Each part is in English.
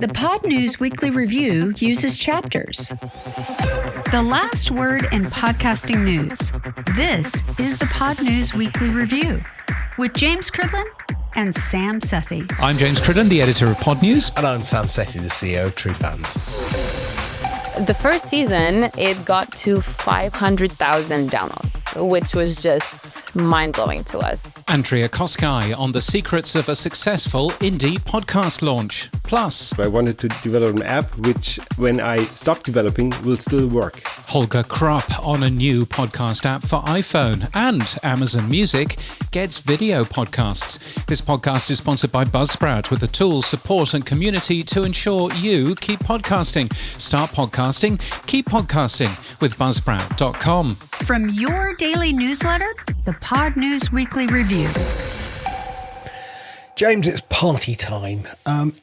The Pod News Weekly Review uses chapters. The last word in podcasting news. This is the Pod News Weekly Review with James Cridland and Sam Sethi. I'm James Cridland, the editor of Pod News. And I'm Sam Sethi, the CEO of TrueFans. The first season, it got to 500,000 downloads, which was just mind-blowing to us. Andrea Koskai on the secrets of a successful indie podcast launch. Plus, I wanted to develop an app which, when I stop developing, will still work. Holger Krupp on a new podcast app for iPhone. And Amazon Music gets video podcasts. This podcast is sponsored by Buzzsprout with the tools, support and community to ensure you keep podcasting. Start podcasting, keep podcasting with Buzzsprout.com. From your daily newsletter, the Pod News Weekly Review. James, it's party time.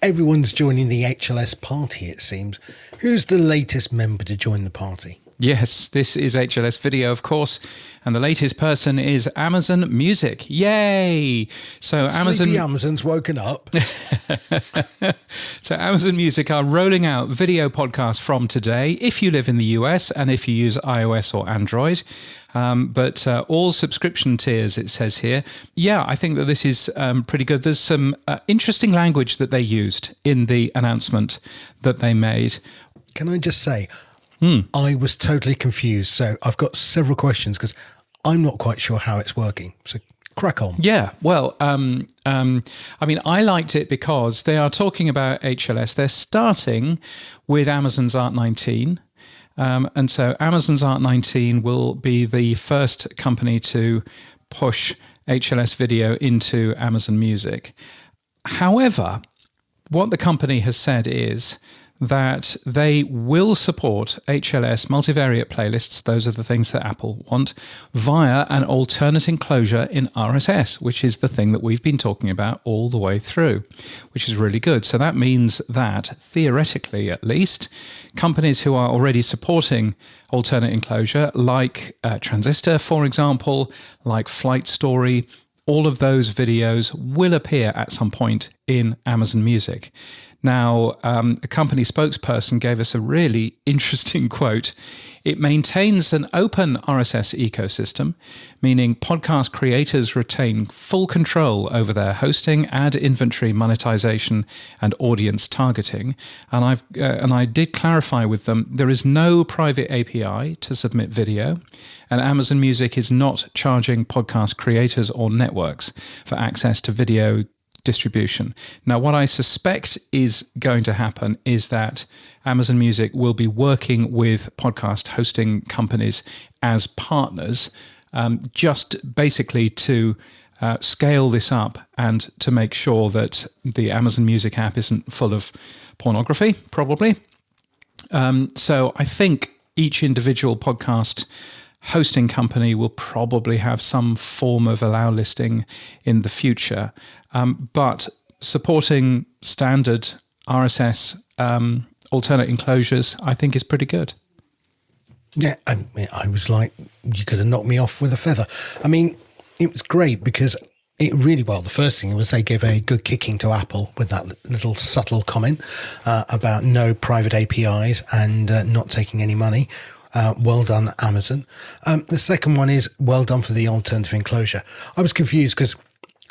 Everyone's joining the HLS party, it seems. Who's the latest member to join the party? Yes, this is HLS Video, of course, and the latest person is Amazon Music. Yay! So Amazon's woken up. So Amazon Music are rolling out video podcasts from today if you live in the US and if you use iOS or Android. But all subscription tiers, it says here. Yeah, I think that this is pretty good. There's some interesting language that they used in the announcement that they made. Can I just say, I was totally confused. So I've got several questions because I'm not quite sure how it's working. So crack on. Yeah, well, I mean, I liked it because they are talking about HLS. They're starting with Amazon's Art19. And so Amazon's Art19 will be the first company to push HLS video into Amazon Music. However, what the company has said is that they will support HLS multivariate playlists, those are the things that Apple want, via an alternate enclosure in RSS, which is the thing that we've been talking about all the way through, which is really good. So that means that, theoretically at least, companies who are already supporting alternate enclosure, like Transistor, for example, like Flight Story, all of those videos will appear at some point in Amazon Music. Now, a company spokesperson gave us a really interesting quote. It maintains an open RSS ecosystem, meaning podcast creators retain full control over their hosting, ad inventory, monetization, and audience targeting. And I did clarify with them, there is no private API to submit video, and Amazon Music is not charging podcast creators or networks for access to video distribution. Now, what I suspect is going to happen is that Amazon Music will be working with podcast hosting companies as partners, just basically to scale this up and to make sure that the Amazon Music app isn't full of pornography, probably. So I think each individual podcast hosting company will probably have some form of allow listing in the future. But supporting standard RSS alternate enclosures, I think, is pretty good. Yeah, I was like, you could have knocked me off with a feather. I mean, it was great because it really, well, the first thing was they gave a good kicking to Apple with that little subtle comment about no private APIs and not taking any money. Well done, Amazon. The second one is well done for the alternative enclosure. I was confused because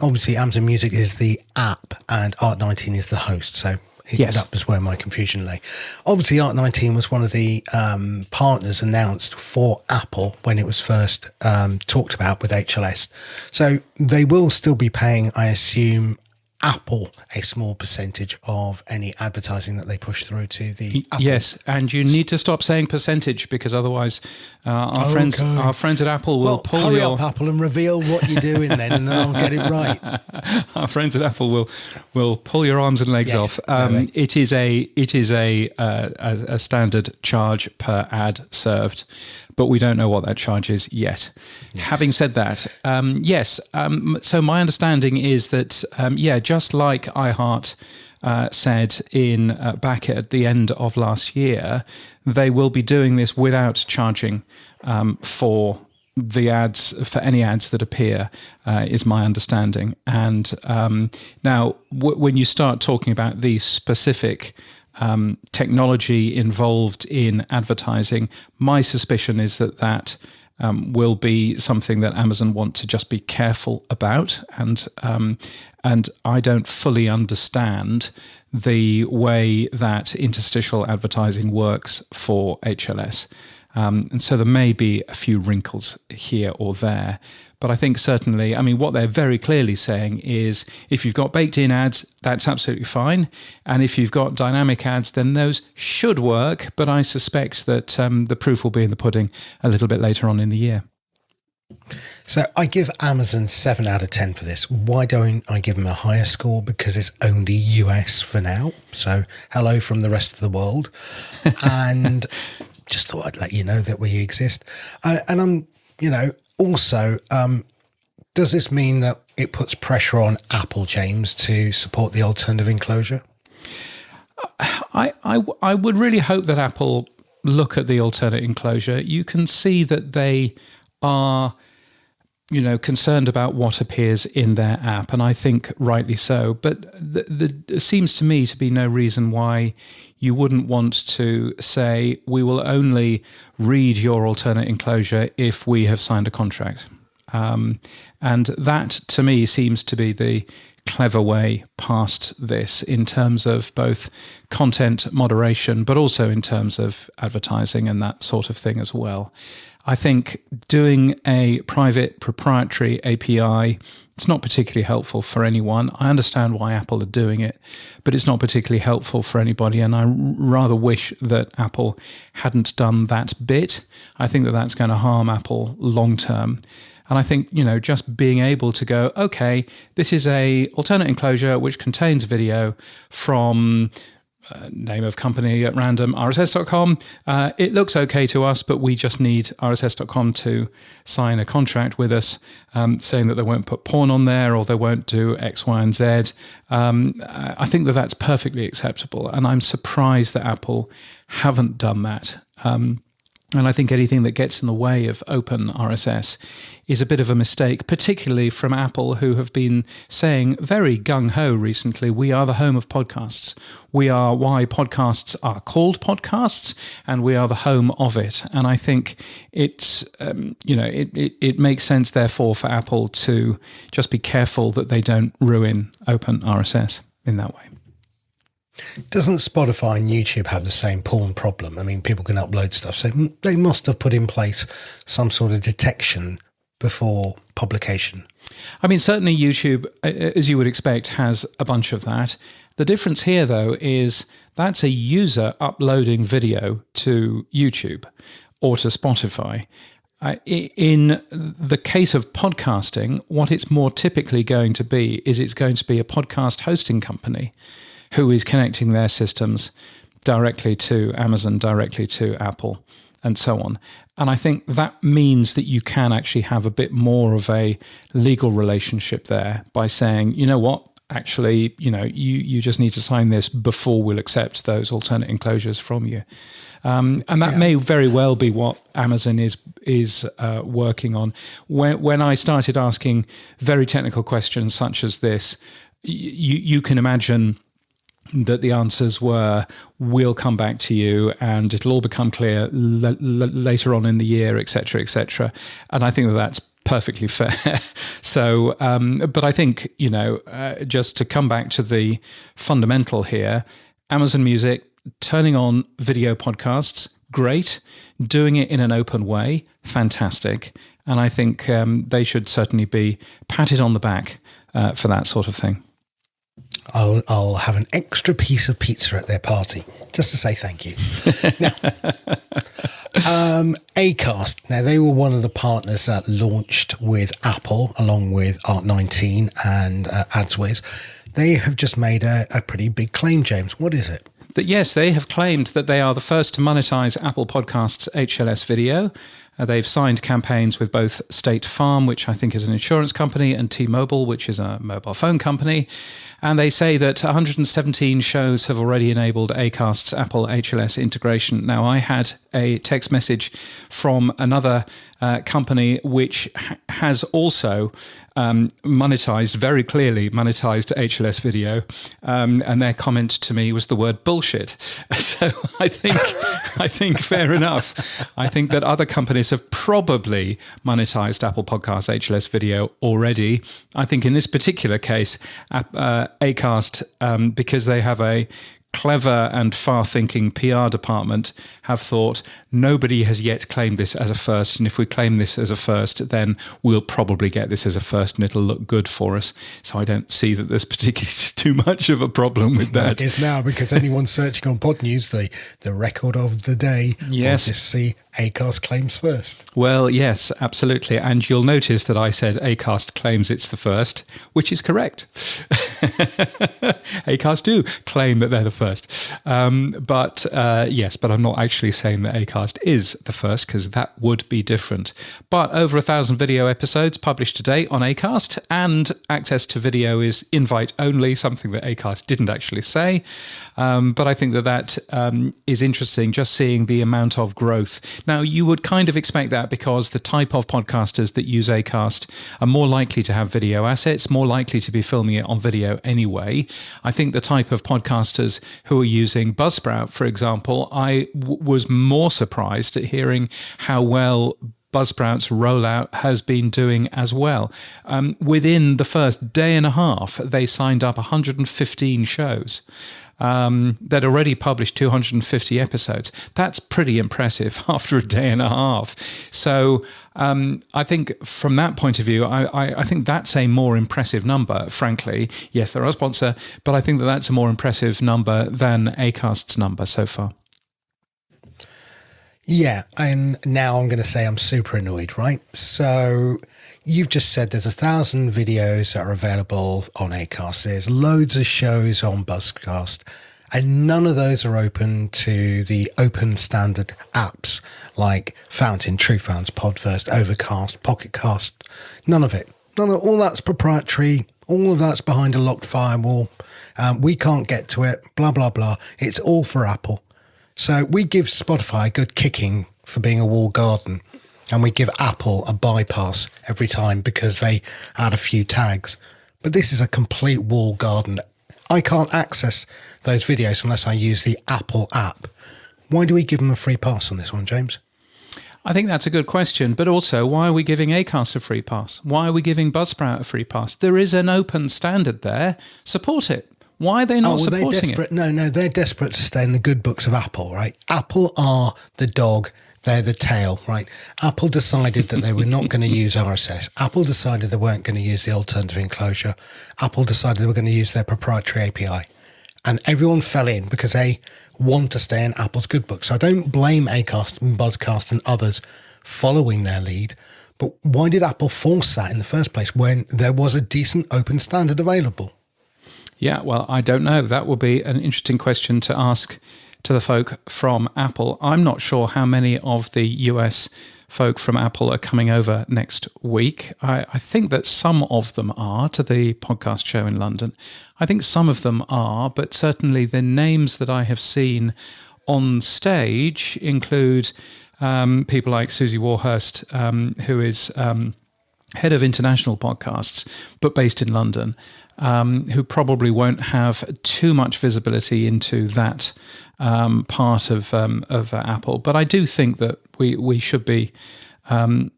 obviously Amazon Music is the app and Art19 is the host. So that was where my confusion lay. Obviously, Art19 was one of the partners announced for Apple when it was first talked about with HLS. So they will still be paying, I assume, Apple a small percentage of any advertising that they push through to the Apple. Yes, and you need to stop saying percentage because otherwise our friends at Apple will pull hurry up, Apple, and reveal what you're doing then, and then I'll get it right. Our friends at Apple will pull your arms and legs off. It is a standard charge per ad served, but we don't know what that charge is yet. Yes. Having said that, so my understanding is that, just like iHeart said back at the end of last year, they will be doing this without charging for the ads, for any ads that appear, is my understanding. And now when you start talking about these specific technology involved in advertising. My suspicion is that will be something that Amazon want to just be careful about, and I don't fully understand the way that interstitial advertising works for HLS. And so there may be a few wrinkles here or there. But I think certainly, I mean, what they're very clearly saying is if you've got baked in ads, that's absolutely fine. And if you've got dynamic ads, then those should work. But I suspect that the proof will be in the pudding a little bit later on in the year. So I give Amazon 7 out of 10 for this. Why don't I give them a higher score? Because it's only US for now. So hello from the rest of the world. And just thought I'd let you know that we exist. And I'm, also, does this mean that it puts pressure on Apple, James, to support the alternative enclosure? I would really hope that Apple look at the alternate enclosure. You can see that they are, concerned about what appears in their app, and I think rightly so. But there seems to me to be no reason why you wouldn't want to say, we will only read your alternate enclosure if we have signed a contract. And that, to me, seems to be the clever way past this in terms of both content moderation, but also in terms of advertising and that sort of thing as well. I think doing a private proprietary API, it's not particularly helpful for anyone. I understand why Apple are doing it, but it's not particularly helpful for anybody. And I rather wish that Apple hadn't done that bit. I think that that's going to harm Apple long term. And I think, just being able to go, okay, this is a alternate enclosure which contains video from name of company at random, rss.com. It looks okay to us, but we just need rss.com to sign a contract with us saying that they won't put porn on there or they won't do X, Y, and Z. I think that that's perfectly acceptable. And I'm surprised that Apple haven't done that. And I think anything that gets in the way of open RSS is a bit of a mistake, particularly from Apple, who have been saying very gung-ho recently, we are the home of podcasts. We are why podcasts are called podcasts, and we are the home of it. And I think it's, it makes sense, therefore, for Apple to just be careful that they don't ruin open RSS in that way. Doesn't Spotify and YouTube have the same porn problem? I mean, people can upload stuff, so they must have put in place some sort of detection before publication. I mean, certainly YouTube, as you would expect, has a bunch of that. The difference here, though, is that's a user uploading video to YouTube or to Spotify. In the case of podcasting, what it's more typically going to be is it's going to be a podcast hosting company who is connecting their systems directly to Amazon, directly to Apple, and so on. And I think that means that you can actually have a bit more of a legal relationship there by saying, you know what, actually, you just need to sign this before we'll accept those alternate enclosures from you. And that may very well be what Amazon is working on. When I started asking very technical questions such as this, you can imagine that the answers were, we'll come back to you and it'll all become clear later on in the year, et cetera, et cetera. And I think that that's perfectly fair. So, but I think, just to come back to the fundamental here, Amazon Music, turning on video podcasts, great. Doing it in an open way, fantastic. And I think they should certainly be patted on the back for that sort of thing. I'll have an extra piece of pizza at their party just to say thank you. Now, Acast. Now, they were one of the partners that launched with Apple along with Art19 and AdsWiz. They have just made a pretty big claim, James. What is it? That yes, they have claimed that they are the first to monetize Apple Podcasts HLS video. They've signed campaigns with both State Farm, which I think is an insurance company, and T-Mobile, which is a mobile phone company. And they say that 117 shows have already enabled Acast's Apple HLS integration. Now, I had a text message from another company which has also very clearly monetized HLS video, and their comment to me was the word bullshit. So I think fair enough. I think that other companies have probably monetized Apple Podcasts HLS video already. I think in this particular case, Acast, because they have a clever and far-thinking PR department, have thought nobody has yet claimed this as a first, and if we claim this as a first, then we'll probably get this as a first and it'll look good for us. So I don't see that there's particularly too much of a problem with that. It is now, because anyone searching on Pod News, the record of the day, yes, will just see Acast claims first. Well, yes, absolutely. And you'll notice that I said Acast claims it's the first, which is correct. Acast do claim that they're the first. But I'm not actually saying that Acast is the first, because that would be different. But over 1,000 video episodes published to date on Acast, and access to video is invite only, something that Acast didn't actually say. But I think that is interesting, just seeing the amount of growth. Now, you would kind of expect that, because the type of podcasters that use Acast are more likely to have video assets, more likely to be filming it on video anyway. I think the type of podcasters who are using Buzzsprout, for example, I was more surprised at hearing how well Buzzsprout's rollout has been doing as well. Within the first day and a half, they signed up 115 shows. They'd already published 250 episodes. That's pretty impressive after a day and a half. So I think from that point of view, I think that's a more impressive number, frankly. Yes, they're a sponsor, but I think that that's a more impressive number than Acast's number so far. Yeah, and now I'm going to say I'm super annoyed, right? So you've just said there's 1,000 videos that are available on Acast. There's loads of shows on Buzzcast, and none of those are open to the open standard apps like Fountain, TrueFans, Podverse, Overcast, Pocketcast. None of it. All that's proprietary. All of that's behind a locked firewall. We can't get to it. Blah, blah, blah. It's all for Apple. So we give Spotify a good kicking for being a walled garden, and we give Apple a bypass every time because they add a few tags. But this is a complete walled garden. I can't access those videos unless I use the Apple app. Why do we give them a free pass on this one, James? I think that's a good question, but also, why are we giving Acast a free pass? Why are we giving Buzzsprout a free pass? There is an open standard there. Support it. Why are they not supporting it? No, they're desperate to stay in the good books of Apple, right? Apple are the dog, they're the tail, right? Apple decided that they were not going to use RSS. Apple decided they weren't going to use the alternative enclosure. Apple decided they were going to use their proprietary API. And everyone fell in because they want to stay in Apple's good books. So I don't blame Acast and Buzzcast and others following their lead. But why did Apple force that in the first place when there was a decent open standard available? Yeah, well, I don't know. That will be an interesting question to ask to the folk from Apple. I'm not sure how many of the US folk from Apple are coming over next week. I think that some of them are to the podcast show in London. I think some of them are, but certainly the names that I have seen on stage include people like Susie Warhurst, who is head of international podcasts, but based in London, who probably won't have too much visibility into that part of Apple. But I do think that we should be, I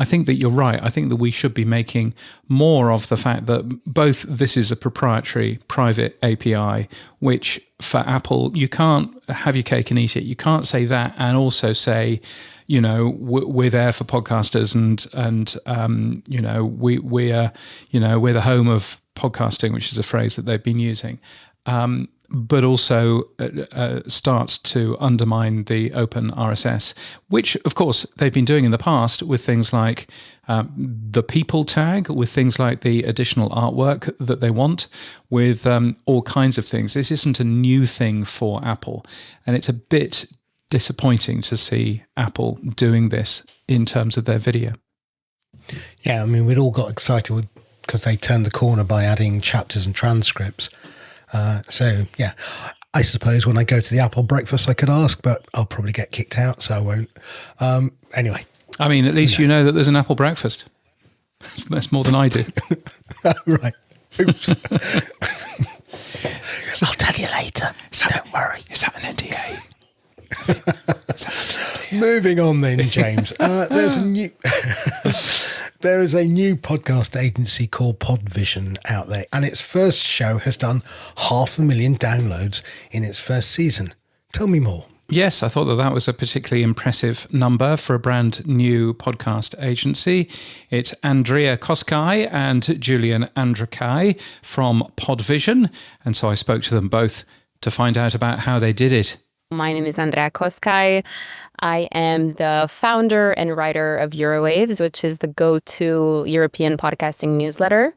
think that you're right. I think that we should be making more of the fact that both this is a proprietary private API, which for Apple, you can't have your cake and eat it. You can't say that and also say, we're there for podcasters and we're the home of podcasting, which is a phrase that they've been using, but also starts to undermine the open RSS, which of course they've been doing in the past with things like the people tag, with things like the additional artwork that they want, with all kinds of things. This isn't a new thing for Apple, and it's a bit disappointing to see Apple doing this in terms of their video. Yeah, I mean, we'd all got excited because they turned the corner by adding chapters and transcripts. So, yeah, I suppose when I go to the Apple breakfast, I could ask, but I'll probably get kicked out, so I won't. Anyway. I mean, at least you know that there's an Apple breakfast. That's more than I do. Right. Oops. I'll tell you later. Don't worry. Is that an NDA? Moving on then, James. There is a new podcast agency called Podvision out there, and its first show has done 500,000 downloads in its first season. Tell me more. Yes, I thought that was a particularly impressive number for a brand new podcast agency. It's Andrea Koskai and Julian Andrakai from Podvision. And so I spoke to them both to find out about how they did it. My name is Andrea Koskai. I am the founder and writer of Eurowaves, which is the go-to European podcasting newsletter.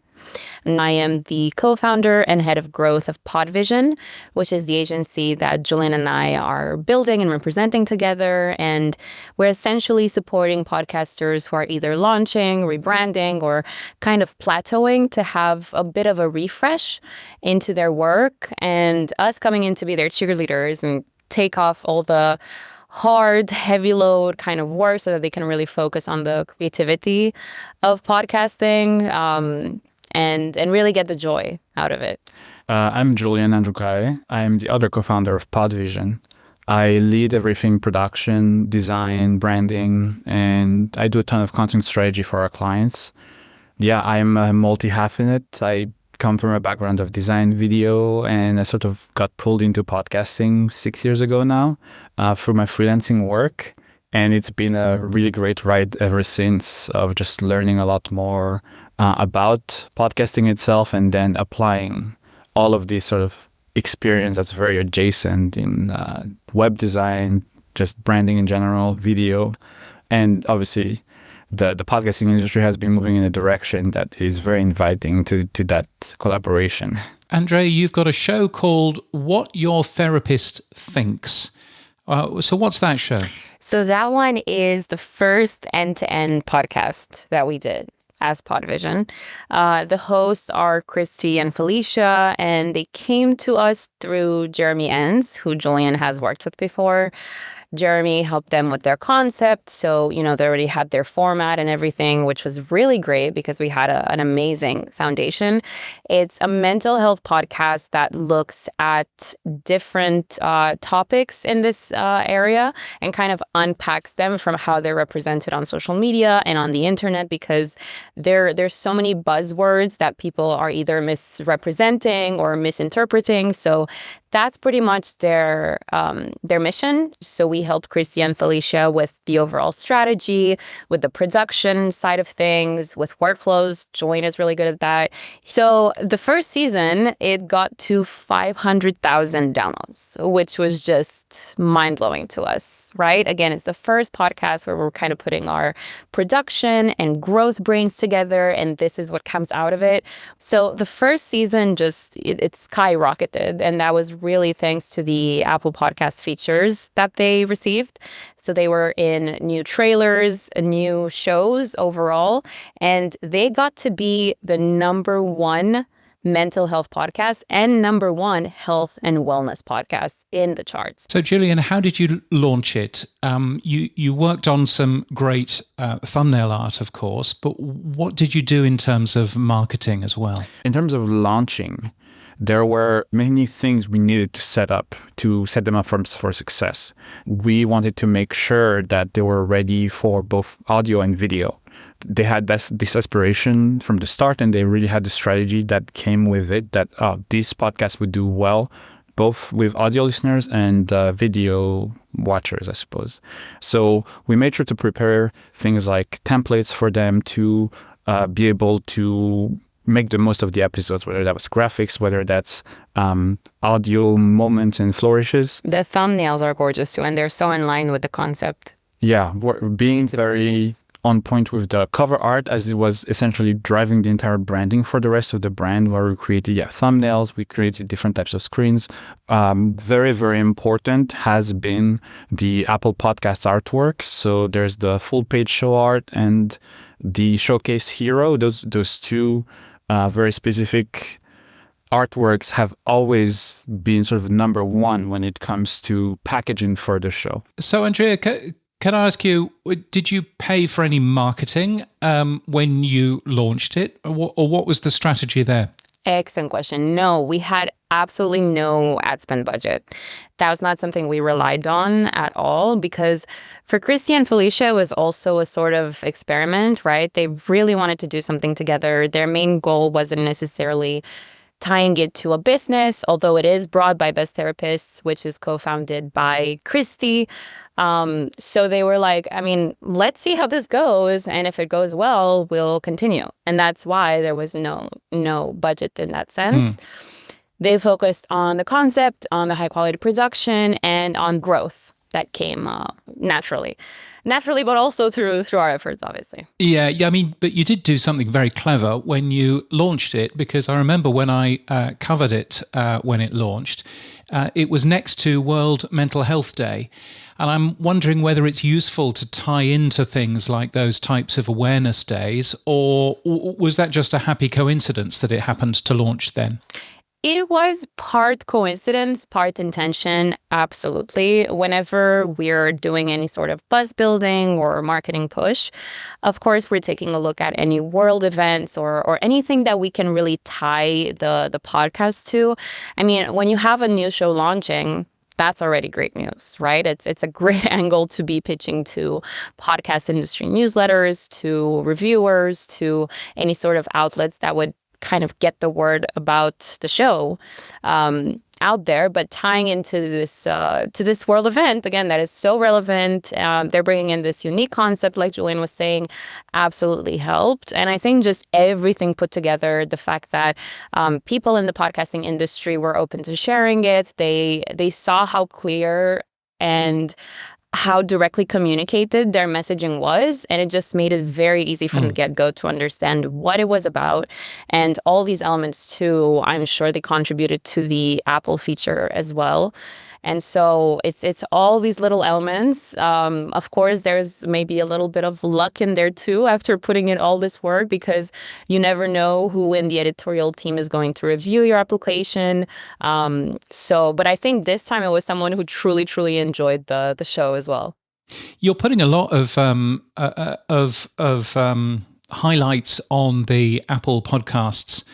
And I am the co-founder and head of growth of Podvision, which is the agency that Julian and I are building and representing together. And we're essentially supporting podcasters who are either launching, rebranding, or kind of plateauing to have a bit of a refresh into their work, and us coming in to be their cheerleaders and take off all the hard, heavy load kind of work so that they can really focus on the creativity of podcasting. And really get the joy out of it. I'm Julian Andrukai. I'm the other co-founder of Podvision. I lead everything production, design, branding, and I do a ton of content strategy for our clients. Yeah, I'm a multi-half in it. I come from a background of design, video, and I sort of got pulled into podcasting 6 years ago now through my freelancing work. And it's been a really great ride ever since, of just learning a lot more about podcasting itself, and then applying all of this sort of experience that's very adjacent in web design, just branding in general, video. And obviously, the podcasting industry has been moving in a direction that is very inviting to that collaboration. Andrea, you've got a show called What Your Therapist Thinks. So what's that show? So that one is the first end-to-end podcast that we did as Podvision. The hosts are Christy and Felicia, and they came to us through Jeremy Enns, who Julian has worked with before. Jeremy helped them with their concept. So, they already had their format and everything, which was really great because we had an amazing foundation. It's a mental health podcast that looks at different topics in this area and kind of unpacks them from how they're represented on social media and on the internet, because there's so many buzzwords that people are either misrepresenting or misinterpreting. So that's pretty much their mission. So we helped Christy and Felicia with the overall strategy, with the production side of things, with workflows. Join is really good at that. So the first season, it got to 500,000 downloads, which was just mind-blowing to us, right? Again, it's the first podcast where we're kind of putting our production and growth brains together, and this is what comes out of it. So the first season it skyrocketed, and that was really thanks to the Apple Podcast features that they received. So they were in new trailers, new shows overall, and they got to be the #1 mental health podcast and #1 health and wellness podcast in the charts. So Julian, how did you launch it? You worked on some great thumbnail art, of course, but what did you do in terms of marketing as well? In terms of launching, there were many things we needed to set them up for success. We wanted to make sure that they were ready for both audio and video. They had this aspiration from the start, and they really had the strategy that came with it, that this podcast would do well, both with audio listeners and video watchers, I suppose. So we made sure to prepare things like templates for them to be able to make the most of the episodes, whether that was graphics, whether that's audio moments and flourishes. The thumbnails are gorgeous too, and they're so in line with the concept. Yeah, we're being very on point with the cover art, as it was essentially driving the entire branding for the rest of the brand, where we created thumbnails, we created different types of screens. Very, very important has been the Apple Podcasts artwork. So there's the full page show art and the showcase hero. Those two very specific artworks have always been sort of number one when it comes to packaging for the show. So, Andrea, can I ask you, did you pay for any marketing when you launched it, or what was the strategy there? Excellent question. No, we had absolutely no ad spend budget. That was not something we relied on at all, because for Christy and Felicia, it was also a sort of experiment, right? They really wanted to do something together. Their main goal wasn't necessarily tying it to a business, although it is brought by Best Therapists, which is co-founded by Christy. So they were like, I mean, let's see how this goes. And if it goes well, we'll continue. And that's why there was no budget in that sense. They focused on the concept, on the high quality production, and on growth that came naturally, but also through our efforts, obviously. Yeah. I mean, but you did do something very clever when you launched it, because I remember when I covered it when it launched, it was next to World Mental Health Day. And I'm wondering whether it's useful to tie into things like those types of awareness days, or was that just a happy coincidence that it happened to launch then? It was part coincidence, part intention, absolutely. Whenever we're doing any sort of buzz building or marketing push, of course, we're taking a look at any world events or anything that we can really tie the podcast to. I mean, when you have a new show launching, that's already great news, right? It's a great angle to be pitching to podcast industry newsletters, to reviewers, to any sort of outlets that would kind of get the word about the show out there. But tying into this world event, again, that is so relevant, they're bringing in this unique concept, like Julian was saying, absolutely helped. And I think just everything put together, the fact that people in the podcasting industry were open to sharing it, they saw how clear and how directly communicated their messaging was, and it just made it very easy from the get-go to understand what it was about. And all these elements too, I'm sure they contributed to the Apple feature as well. And so it's all these little elements. Of course, there's maybe a little bit of luck in there too after putting in all this work, because you never know who in the editorial team is going to review your application. But I think this time it was someone who truly enjoyed the show as well. You're putting a lot of highlights on the Apple Podcasts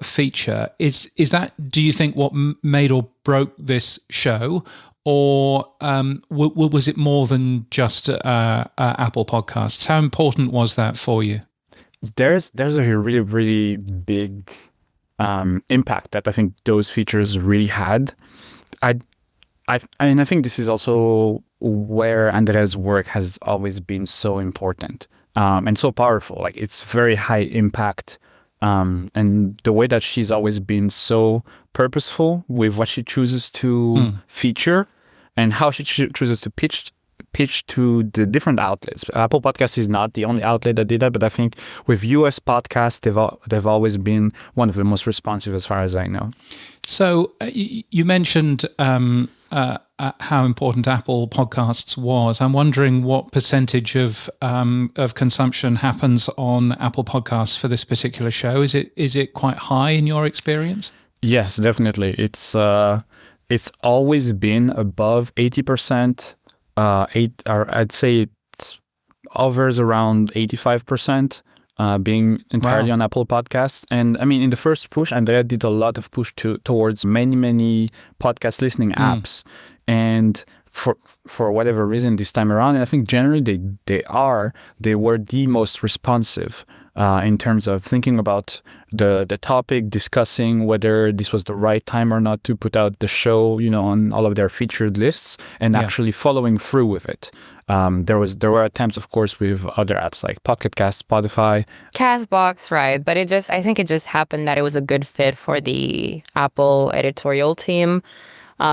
feature. Is that, do you think, what made or broke this show, or was it more than just Apple Podcasts? How important was that for you? There's a really big impact that I think those features really had. I think this is also where Andrea's work has always been so important and so powerful. Like, it's very high impact. And the way that she's always been so purposeful with what she chooses to feature and how she chooses to pitch to the different outlets. Apple Podcasts is not the only outlet that did that, but I think with US podcasts, they've always been one of the most responsive, as far as I know. So you mentioned how important Apple Podcasts was. I'm wondering what percentage of consumption happens on Apple Podcasts for this particular show. Is it quite high in your experience? Yes, definitely. It's always been above 80%. I'd say it hovers around 85%. Being entirely on Apple Podcasts. And I mean, in the first push, Andrea did a lot of push towards many podcast listening apps. And for whatever reason this time around, and I think generally they were the most responsive in terms of thinking about the topic, discussing whether this was the right time or not to put out the show, on all of their featured lists, and actually following through with it. There were attempts, of course, with other apps like Pocket Cast, Spotify, Castbox, right? But I think it just happened that it was a good fit for the Apple editorial team.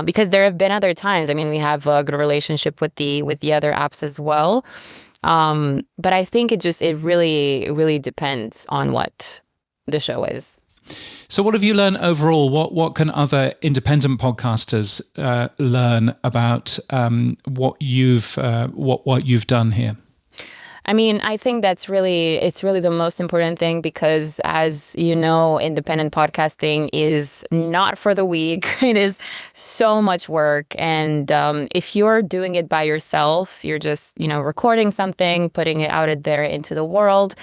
Because there have been other times. I mean, we have a good relationship with the other apps as well. But I think it really depends on what the show is. So what have you learned overall? What can other independent podcasters learn about what you've done here? I mean, I think it's really the most important thing, because as you know, independent podcasting is not for the weak. It is so much work. And if you're doing it by yourself, you're just, recording something, putting it out there into the world.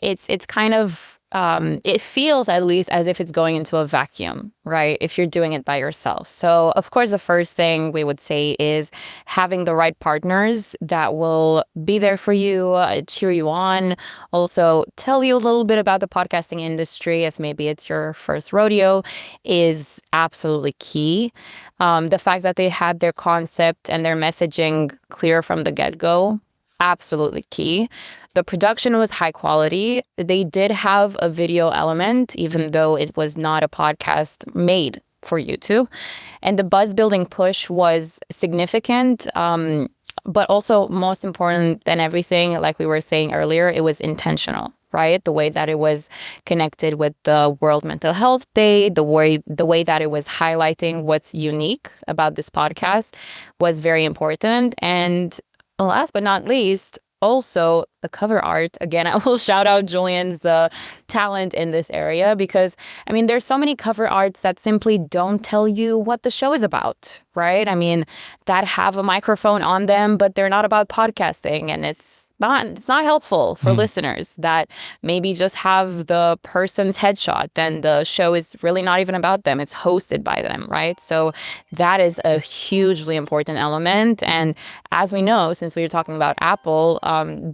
It's kind of, it feels at least as if it's going into a vacuum, right? If you're doing it by yourself. So, of course, the first thing we would say is having the right partners that will be there for you, cheer you on, also tell you a little bit about the podcasting industry, if maybe it's your first rodeo, is absolutely key. The fact that they had their concept and their messaging clear from the get-go, absolutely key. The production was high quality. They did have a video element, even though it was not a podcast made for YouTube. And the buzz building push was significant. But also, most important than everything, like we were saying earlier, it was intentional, right? The way that it was connected with the World Mental Health Day, the way that it was highlighting what's unique about this podcast was very important. And last but not least, also the cover art. Again, I will shout out Julian's talent in this area, because, I mean, there's so many cover arts that simply don't tell you what the show is about, right? I mean, that have a microphone on them, but they're not about podcasting, and it's not helpful for listeners that maybe just have the person's headshot and the show is really not even about them. It's hosted by them, right? So that is a hugely important element. And as we know, since we were talking about Apple,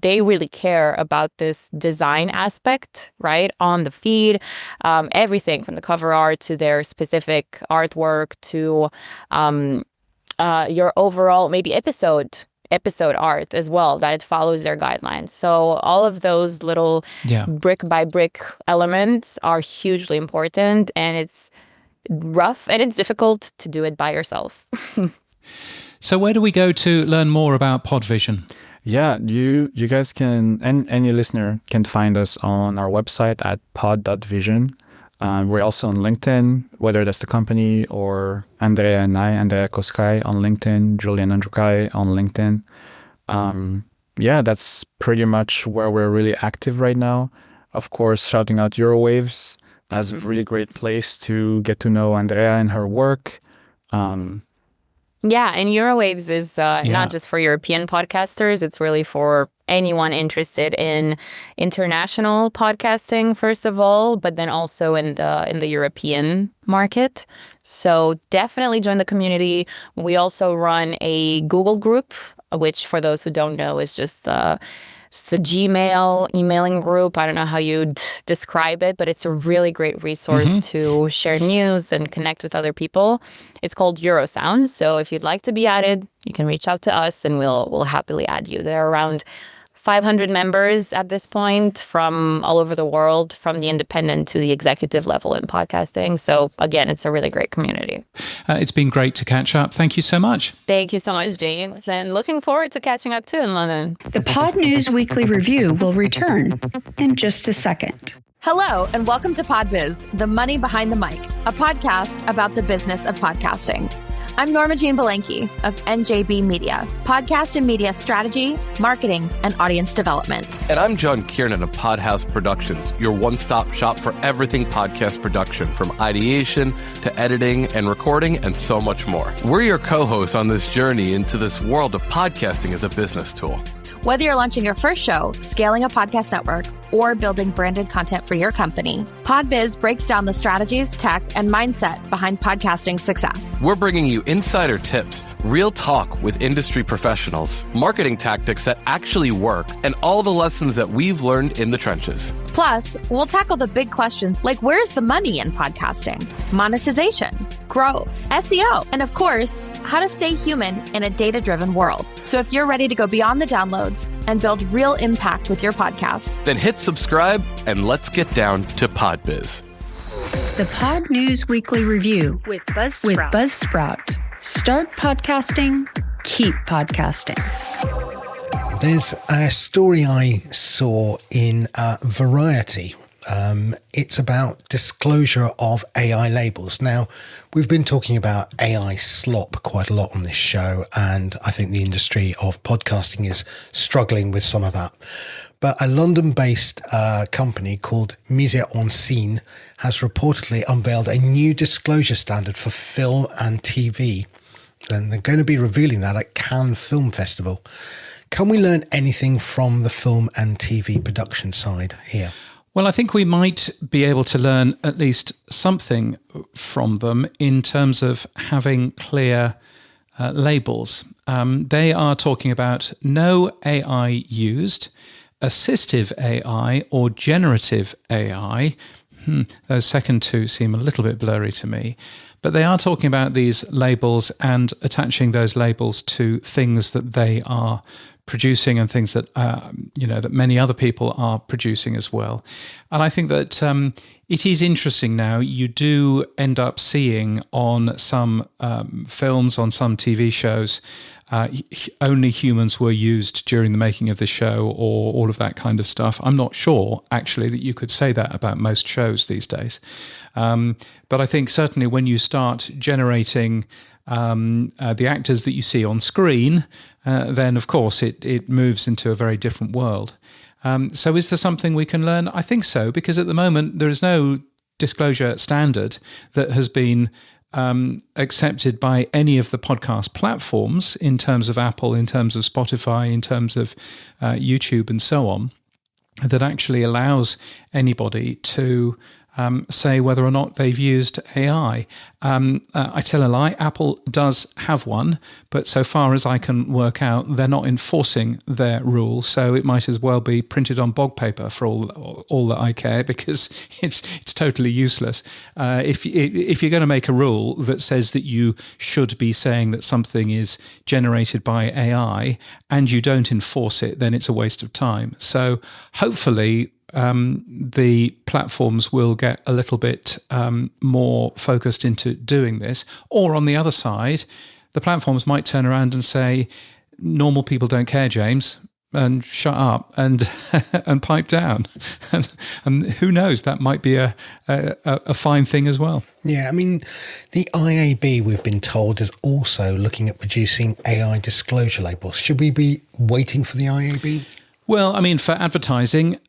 they really care about this design aspect, right? On the feed, everything from the cover art to their specific artwork to your overall maybe episode art as well, that it follows their guidelines. So all of those little brick by brick elements are hugely important, and it's rough and it's difficult to do it by yourself. So where do we go to learn more about Podvision? Yeah, you guys can, and any listener can find us on our website at pod.vision. We're also on LinkedIn, whether that's the company or Andrea and I, Andrea Koskai on LinkedIn, Julian Andrukai on LinkedIn. That's pretty much where we're really active right now. Of course, shouting out Eurowaves as a really great place to get to know Andrea and her work. And Eurowaves is not just for European podcasters. It's really for anyone interested in international podcasting, first of all, but then also in the European market. So definitely join the community. We also run a Google group, which, for those who don't know, is just a Gmail emailing group. I don't know how you'd describe it, but it's a really great resource to share news and connect with other people. It's called Eurosound. So if you'd like to be added, you can reach out to us and we'll happily add you. There are around 500 members at this point from all over the world, from the independent to the executive level in podcasting. So again, it's a really great community. It's been great to catch up. Thank you so much. Thank you so much, James. And looking forward to catching up too in London. The Pod News Weekly Review will return in just a second. Hello, and welcome to Podbiz, the money behind the mic, a podcast about the business of podcasting. I'm Norma Jean Belenke of NJB Media, podcast and media strategy, marketing, and audience development. And I'm John Kiernan of Podhouse Productions, your one-stop shop for everything podcast production, from ideation to editing and recording and so much more. We're your co-hosts on this journey into this world of podcasting as a business tool. Whether you're launching your first show, scaling a podcast network, or building branded content for your company, Podbiz breaks down the strategies, tech, and mindset behind podcasting success. We're bringing you insider tips, real talk with industry professionals, marketing tactics that actually work, and all the lessons that we've learned in the trenches. Plus, we'll tackle the big questions like, where's the money in podcasting? Monetization, growth, SEO, and of course, how to stay human in a data-driven world. So if you're ready to go beyond the downloads and build real impact with your podcast, then hit subscribe and let's get down to Podbiz. The Pod News Weekly Review with Buzzsprout. Start podcasting, keep podcasting. There's a story I saw in Variety. It's about disclosure of AI labels. Now, we've been talking about AI slop quite a lot on this show, and I think the industry of podcasting is struggling with some of that. But a London-based company called Mise en Scene has reportedly unveiled a new disclosure standard for film and TV. And they're going to be revealing that at Cannes Film Festival. Can we learn anything from the film and TV production side here? Well, I think we might be able to learn at least something from them in terms of having clear labels. They are talking about no AI used, assistive AI or generative AI. Those second two seem a little bit blurry to me. But they are talking about these labels and attaching those labels to things that they are producing and things that that many other people are producing as well. And I think that it is interesting now. You do end up seeing on some films, on some TV shows, only humans were used during the making of the show, or all of that kind of stuff. I'm not sure, actually, that you could say that about most shows these days. But I think certainly when you start generating the actors that you see on screen, then of course it moves into a very different world. So is there something we can learn? I think so, because at the moment there is no disclosure standard that has been accepted by any of the podcast platforms, in terms of Apple, in terms of Spotify, in terms of YouTube and so on, that actually allows anybody to say whether or not they've used AI. I tell a lie, Apple does have one, but so far as I can work out, they're not enforcing their rule, so it might as well be printed on bog paper for all that I care, because it's totally useless. If you're going to make a rule that says that you should be saying that something is generated by AI and you don't enforce it, then it's a waste of time. So hopefully the platforms will get a little bit more focused into doing this. Or on the other side, the platforms might turn around and say, normal people don't care, James, and shut up and and pipe down. And who knows, that might be a fine thing as well. Yeah, I mean, the IAB, we've been told, is also looking at producing AI disclosure labels. Should we be waiting for the IAB? Well, I mean, for advertising,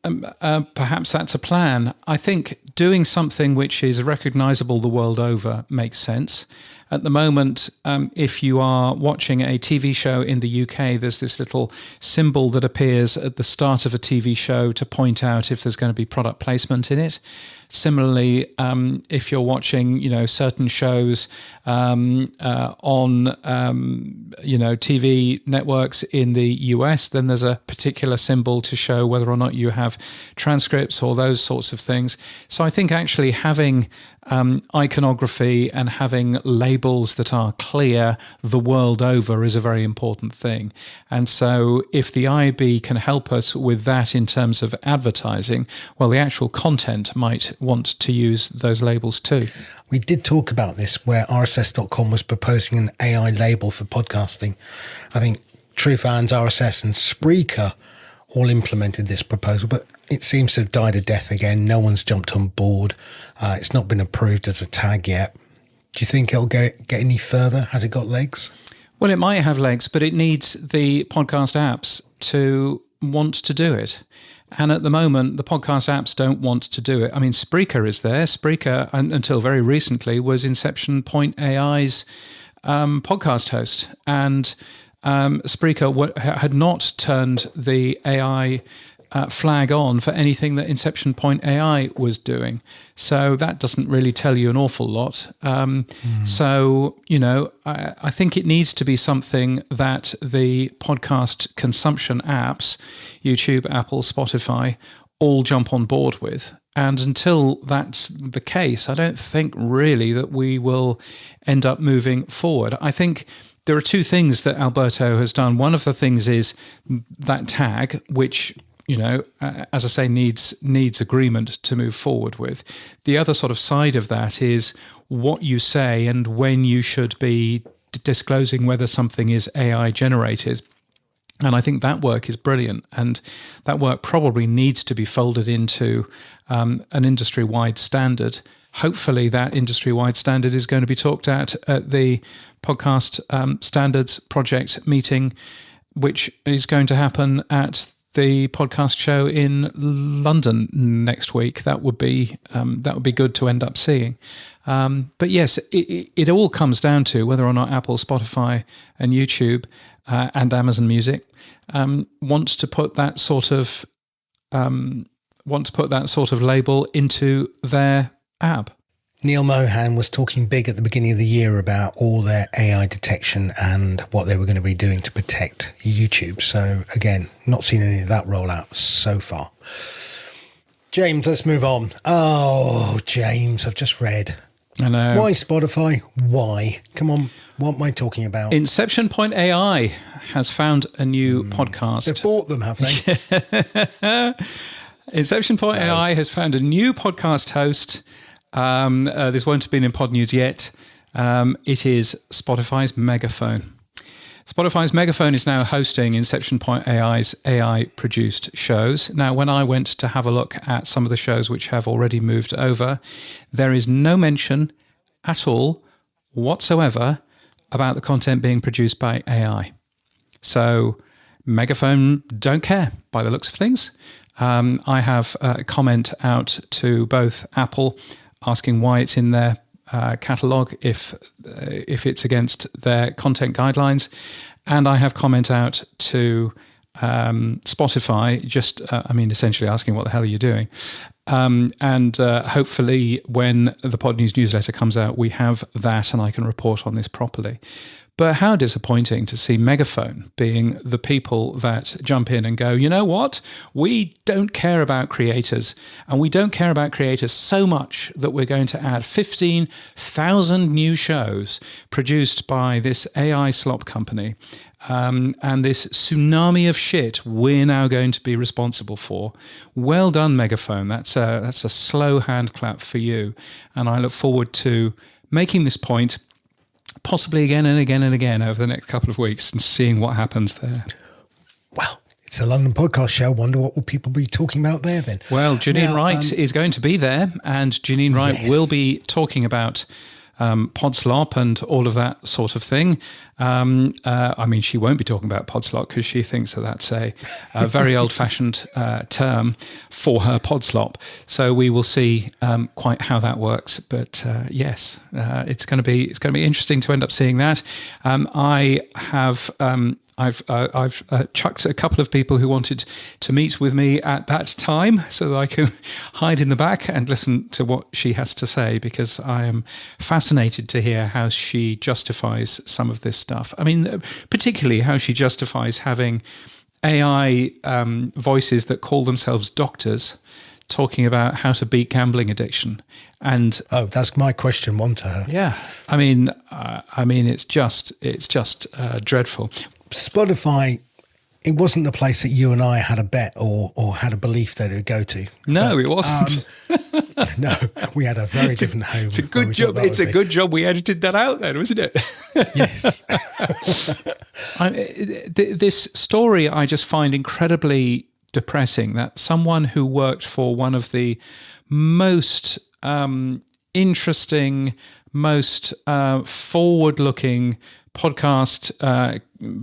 perhaps that's a plan. I think doing something which is recognizable the world over makes sense. At the moment, if you are watching a TV show in the UK, there's this little symbol that appears at the start of a TV show to point out if there's going to be product placement in it. Similarly, if you're watching, certain shows on, TV networks in the US, then there's a particular symbol to show whether or not you have transcripts or those sorts of things. So I think actually having iconography and having labels that are clear the world over is a very important thing. And so if the IAB can help us with that in terms of advertising, well, the actual content might want to use those labels too. We did talk about this, where RSS.com was proposing an AI label for podcasting. I think TrueFans, RSS and Spreaker all implemented this proposal, but it seems to have died a death again. No one's jumped on board. It's not been approved as a tag yet. Do you think it'll get any further? Has it got legs? Well, it might have legs, but it needs the podcast apps to want to do it. And at the moment, the podcast apps don't want to do it. I mean, Spreaker is there. Spreaker, until very recently, was Inception Point AI's podcast host. And Spreaker had not turned the AI flag on for anything that Inception Point AI was doing. So that doesn't really tell you an awful lot. So, I think it needs to be something that the podcast consumption apps, YouTube, Apple, Spotify, all jump on board with. And until that's the case, I don't think really that we will end up moving forward. I think there are two things that Alberto has done. One of the things is that tag, which, as I say, needs agreement to move forward with. The other sort of side of that is what you say and when you should be disclosing whether something is AI generated. And I think that work is brilliant, and that work probably needs to be folded into an industry-wide standard. Hopefully that industry-wide standard is going to be talked at the podcast standards project meeting, which is going to happen at the podcast show in London next week. That would be good to end up seeing. But yes, it all comes down to whether or not Apple, Spotify, and YouTube and Amazon Music wants to put that sort of label into their app. Neil Mohan was talking big at the beginning of the year about all their AI detection and what they were going to be doing to protect YouTube. So again, not seen any of that roll out so far. James, let's move on. Oh, James, I've just read. I know. Why Spotify? Why? Come on, what am I talking about? Inception Point AI has found a new podcast. They've bought them, have they? Inception Point AI has found a new podcast host. This won't have been in Pod News yet. It is Spotify's Megaphone. Spotify's Megaphone is now hosting Inception Point AI's AI-produced shows. Now, when I went to have a look at some of the shows which have already moved over, there is no mention at all whatsoever about the content being produced by AI. So Megaphone don't care by the looks of things. I have a comment out to both Apple asking why it's in their catalog if it's against their content guidelines, and I have comment out to Spotify, just essentially asking what the hell are you doing, and hopefully when the Pod News newsletter comes out, we have that and I can report on this properly. But how disappointing to see Megaphone being the people that jump in and go, you know what? We don't care about creators, and we don't care about creators so much that we're going to add 15,000 new shows produced by this AI Slop company. And this tsunami of shit we're now going to be responsible for. Well done, Megaphone. That's a slow hand clap for you. And I look forward to making this point possibly again and again and again over the next couple of weeks and seeing what happens there. Well, it's a London podcast show. Wonder what will people be talking about there then? Well, Janine Wright is going to be there, and Janine Wright will be talking about Podslop and all of that sort of thing. She won't be talking about Podslop because she thinks that that's a very old-fashioned term for her Podslop. So we will see quite how that works. But yes, it's going to be interesting to end up seeing that. I've chucked a couple of people who wanted to meet with me at that time so that I can hide in the back and listen to what she has to say, because I am fascinated to hear how she justifies some of this stuff. I mean, particularly how she justifies having AI voices that call themselves doctors talking about how to beat gambling addiction. And that's my question one to her. Yeah. I mean, it's just dreadful. Spotify, it wasn't the place that you and I had a bet or had a belief that it would go to. No, it wasn't. No, we had a very different home. It's a good job. It's a good job we edited that out then, wasn't it? Yes. This story I just find incredibly depressing, that someone who worked for one of the most interesting, most forward-looking podcast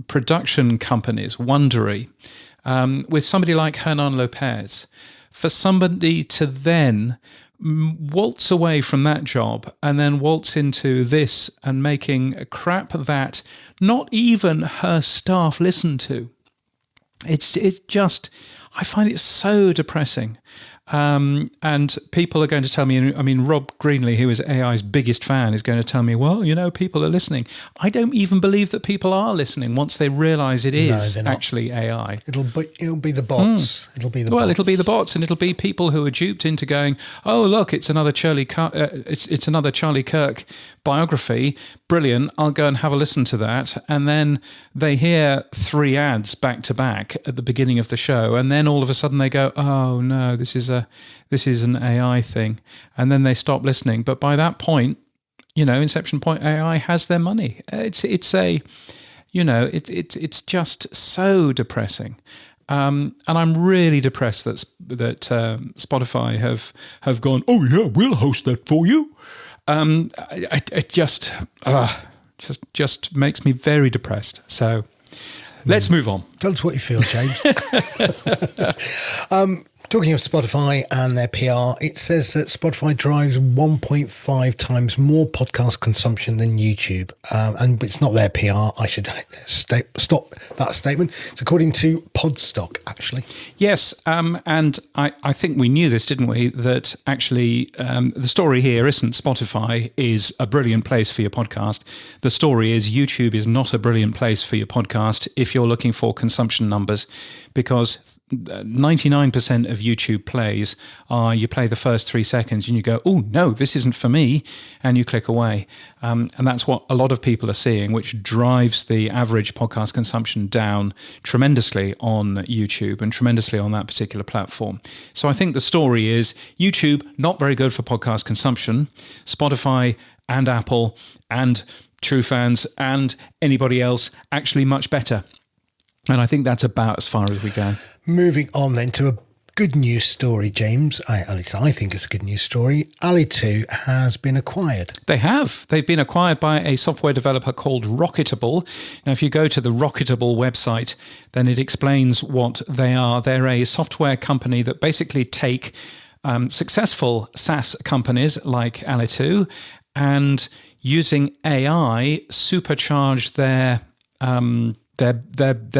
production companies, Wondery, with somebody like Hernan Lopez, for somebody to then waltz away from that job and then waltz into this and making a crap that not even her staff listen to. It's just, I find it so depressing. And people are going to tell me, I mean, Rob Greenlee, who is AI's biggest fan, is going to tell me, well, people are listening. I don't even believe that people are listening once they realize it is actually AI. It'll be the bots. It'll be the bots, and it'll be people who are duped into going, oh, look, it's another Charlie Kirk biography. Brilliant. I'll go and have a listen to that. And then they hear 3 ads back to back at the beginning of the show. And then all of a sudden they go, oh no, this is an AI thing. And then they stop listening. But by that point, Inception Point AI has their money. It's a It's just so depressing. And I'm really depressed that Spotify have gone, oh yeah, we'll host that for you. It just makes me very depressed. So let's move on. Tell us what you feel, James. Talking of Spotify and their PR, it says that Spotify drives 1.5 times more podcast consumption than YouTube. And it's not their PR. I should stop that statement. It's according to Podstock, actually. Yes. And I think we knew this, didn't we? That actually the story here isn't Spotify is a brilliant place for your podcast. The story is YouTube is not a brilliant place for your podcast if you're looking for consumption numbers, because 99% of YouTube plays are you play the first 3 seconds and you go, oh no, this isn't for me, and you click away. And that's what a lot of people are seeing, which drives the average podcast consumption down tremendously on YouTube and tremendously on that particular platform. So I think the story is YouTube, not very good for podcast consumption. Spotify and Apple and TrueFans and anybody else actually much better. And I think that's about as far as we go. Moving on then to a good news story, James. At least I think it's a good news story. Ali2 has been acquired. They have. They've been acquired by a software developer called Rocketable. Now, if you go to the Rocketable website, then it explains what they are. They're a software company that basically take successful SaaS companies like Ali2 and using AI supercharge their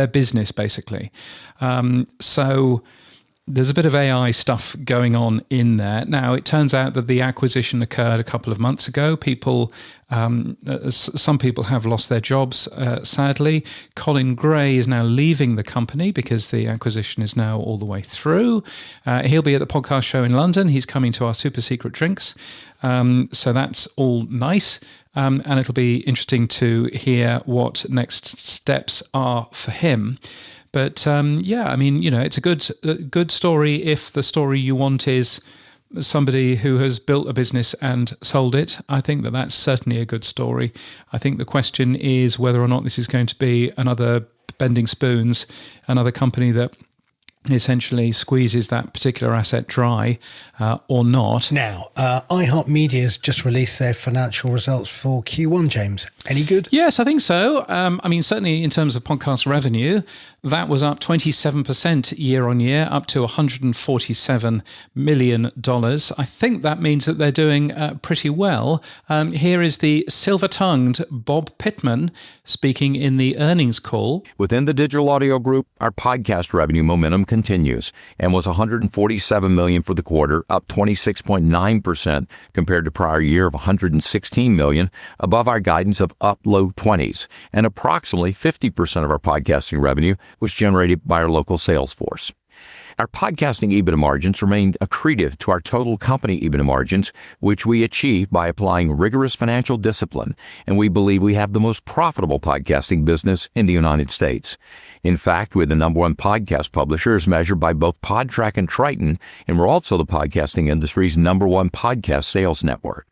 business, basically. So there's a bit of AI stuff going on in there. Now, it turns out that the acquisition occurred a couple of months ago. Some people have lost their jobs, sadly. Colin Gray is now leaving the company because the acquisition is now all the way through. He'll be at the podcast show in London. He's coming to our super secret drinks. So that's all nice. And it'll be interesting to hear what next steps are for him. But it's a good story if the story you want is somebody who has built a business and sold it. I think that that's certainly a good story. I think the question is whether or not this is going to be another Bending Spoons, another company that essentially squeezes that particular asset dry or not. Now, iHeartMedia has just released their financial results for Q1, James. Any good? Yes, I think so. Certainly in terms of podcast revenue, that was up 27% year on year, up to $147 million. I think that means that they're doing pretty well. Here is the silver-tongued Bob Pittman speaking in the earnings call. Within the digital audio group, our podcast revenue momentum continues and was $147 million for the quarter, up 26.9% compared to prior year of $116 million, above our guidance of up low 20s, and approximately 50% of our podcasting revenue was generated by our local sales force. Our podcasting EBITDA margins remained accretive to our total company EBITDA margins, which we achieved by applying rigorous financial discipline, and we believe we have the most profitable podcasting business in the United States. In fact, we're the number one podcast publisher as measured by both Podtrac and Triton, and we're also the podcasting industry's number one podcast sales network.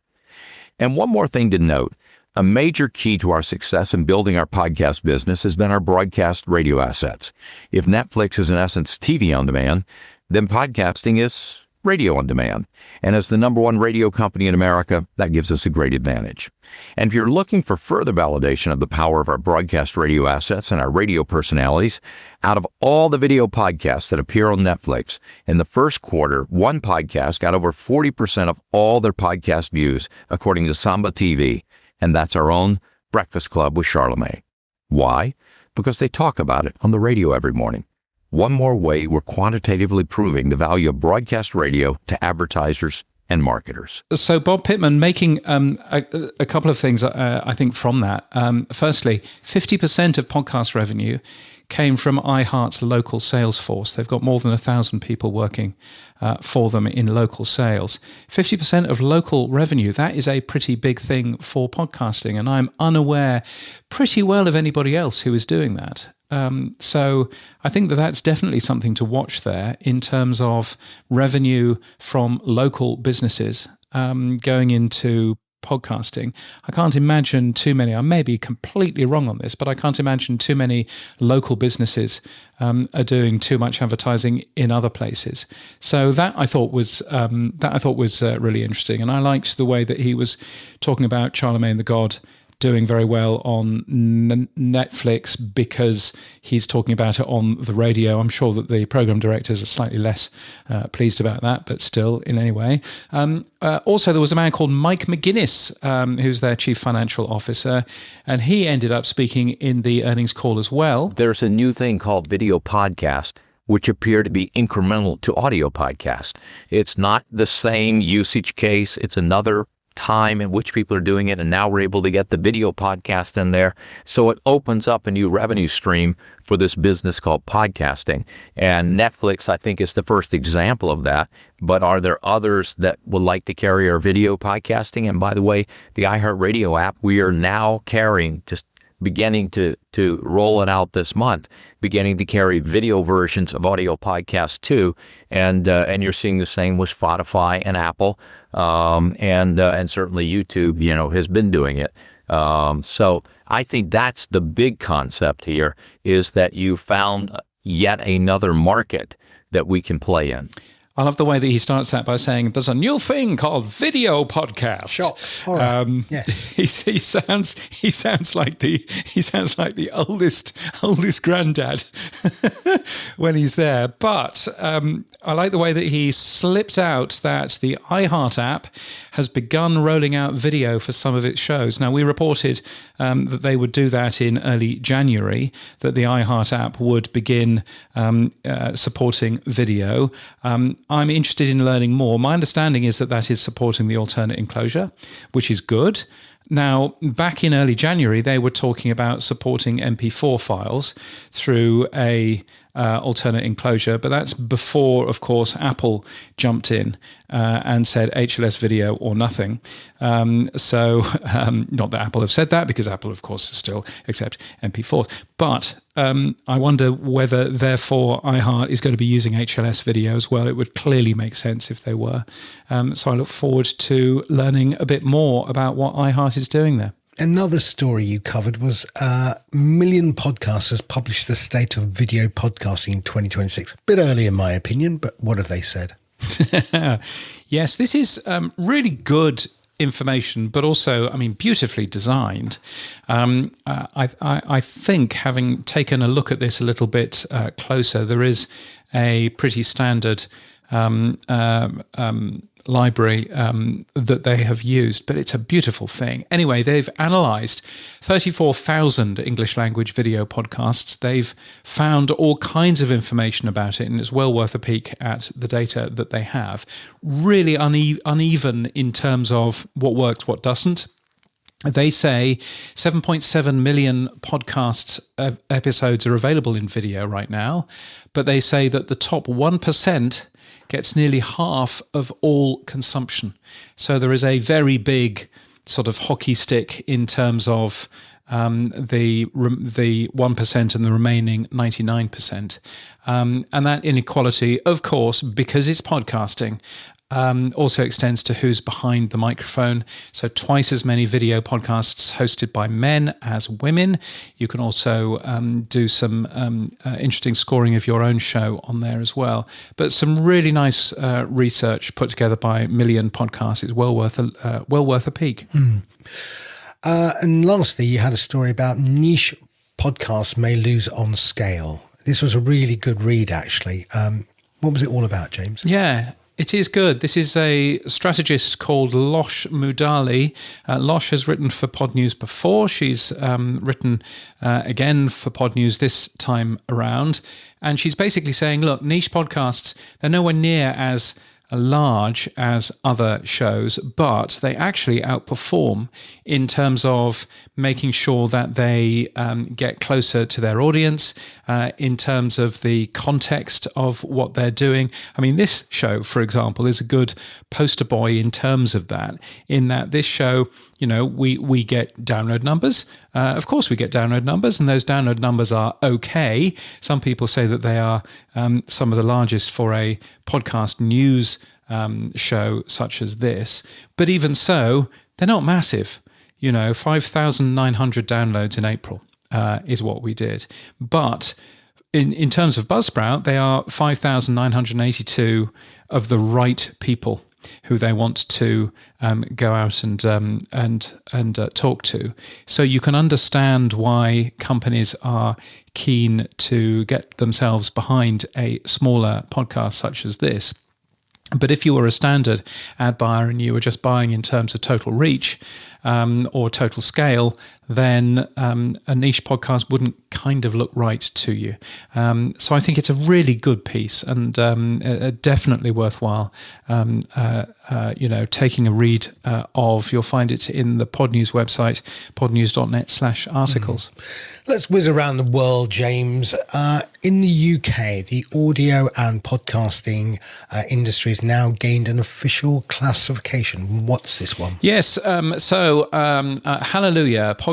And one more thing to note. A major key to our success in building our podcast business has been our broadcast radio assets. If Netflix is in essence TV on demand, then podcasting is radio on demand. And as the number one radio company in America, that gives us a great advantage. And if you're looking for further validation of the power of our broadcast radio assets and our radio personalities, out of all the video podcasts that appear on Netflix, in the first quarter, one podcast got over 40% of all their podcast views, according to Samba TV. And that's our own Breakfast Club with Charlemagne. Why? Because they talk about it on the radio every morning. One more way we're quantitatively proving the value of broadcast radio to advertisers and marketers. So Bob Pittman making a couple of things, I think, from that. Firstly, 50% of podcast revenue came from iHeart's local sales force. They've got more than 1,000 people working for them in local sales. 50% of local revenue, that is a pretty big thing for podcasting, and I'm unaware pretty well of anybody else who is doing that. So I think that that's definitely something to watch there in terms of revenue from local businesses going into podcasting, I can't imagine too many. I may be completely wrong on this, but I can't imagine too many local businesses are doing too much advertising in other places. So that I thought was really interesting, and I liked the way that he was talking about Charlemagne the God doing very well on Netflix because he's talking about it on the radio. I'm sure that the program directors are slightly less pleased about that, but still, in any way. Also, there was a man called Mike McGuinness, who's their chief financial officer, and he ended up speaking in the earnings call as well. There's a new thing called video podcast, which appear to be incremental to audio podcast. It's not the same usage case. It's another time in which people are doing it, and now we're able to get the video podcast in there. So it opens up a new revenue stream for this business called podcasting. And Netflix, I think, is the first example of that. But are there others that would like to carry our video podcasting? And by the way, the iHeartRadio app, we are now carrying, just beginning to roll it out this month, beginning to carry video versions of audio podcasts too, and you're seeing the same with Spotify and Apple, and certainly YouTube, has been doing it. So I think that's the big concept here, is that you found yet another market that we can play in. I love the way that he starts that by saying, "There's a new thing called video podcast." Sure. All right. Yes. He sounds like the oldest granddad when he's there. But I like the way that he slipped out that the iHeart app has begun rolling out video for some of its shows. Now, we reported that they would do that in early January, that the iHeart app would begin supporting video. I'm interested in learning more. My understanding is that is supporting the alternate enclosure, which is good. Now, back in early January, they were talking about supporting MP4 files through a alternate enclosure, but that's before, of course, Apple jumped in and said HLS video or nothing. Not that Apple have said that, because Apple, of course, still accept MP4. But I wonder whether, therefore, iHeart is going to be using HLS video as well. It would clearly make sense if they were. So I look forward to learning a bit more about what iHeart is doing there. Another story you covered was Million Podcasters published the state of video podcasting in 2026. A bit early in my opinion, but what have they said? Yes, this is really good information, but also, beautifully designed. I think, having taken a look at this a little bit closer, there is a pretty standard library that they have used, but it's a beautiful thing. Anyway, they've analysed 34,000 English language video podcasts. They've found all kinds of information about it, and it's well worth a peek at the data that they have. Really uneven in terms of what works, what doesn't. They say 7.7 million podcasts episodes are available in video right now, but they say that the top 1% gets nearly half of all consumption. So there is a very big sort of hockey stick in terms of the 1% and the remaining 99%. And that inequality, of course, because it's podcasting, also extends to who's behind the microphone. So twice as many video podcasts hosted by men as women. You can also do some interesting scoring of your own show on there as well. But some really nice research put together by Million Podcasts is well worth a peek. And lastly, you had a story about niche podcasts may lose on scale. This was a really good read, actually. What was it all about, James? Yeah. It is good. This is a strategist called Losh Mudali. Losh has written for Pod News before. She's written again for Pod News this time around. And she's basically saying, look, niche podcasts, they're nowhere near as large as other shows, but they actually outperform in terms of making sure that they get closer to their audience, in terms of the context of what they're doing. This show, for example, is a good poster boy in terms of that, in that this show, we get download numbers. Of course, we get download numbers, and those download numbers are okay. Some people say that they are some of the largest for a podcast news show such as this. But even so, they're not massive. 5,900 downloads in April is what we did. But in terms of Buzzsprout, they are 5,982 of the right people who they want to go out and talk to. So you can understand why companies are keen to get themselves behind a smaller podcast such as this. But if you were a standard ad buyer and you were just buying in terms of total reach or total scale, then a niche podcast wouldn't kind of look right to you. So I think it's a really good piece and definitely worthwhile, taking a read of. You'll find it in the Podnews website, podnews.net/articles. Let's whiz around the world, James. In the UK, the audio and podcasting industry has now gained an official classification. What's this one? Yes. Hallelujah.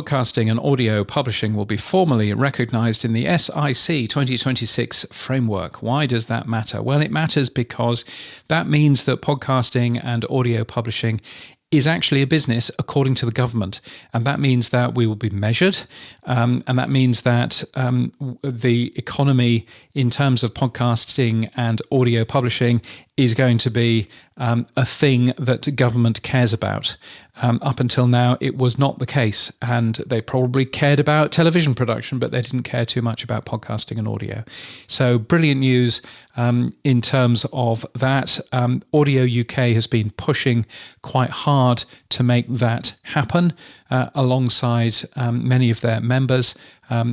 Podcasting and audio publishing will be formally recognised in the SIC 2026 framework. Why does that matter? Well, it matters because that means that podcasting and audio publishing is actually a business according to the government. And that means that we will be measured. And that means that the economy in terms of podcasting and audio publishing is going to be a thing that government cares about. Up until now, it was not the case. And they probably cared about television production, but they didn't care too much about podcasting and audio. So brilliant news in terms of that. Audio UK has been pushing quite hard to make that happen alongside many of their members.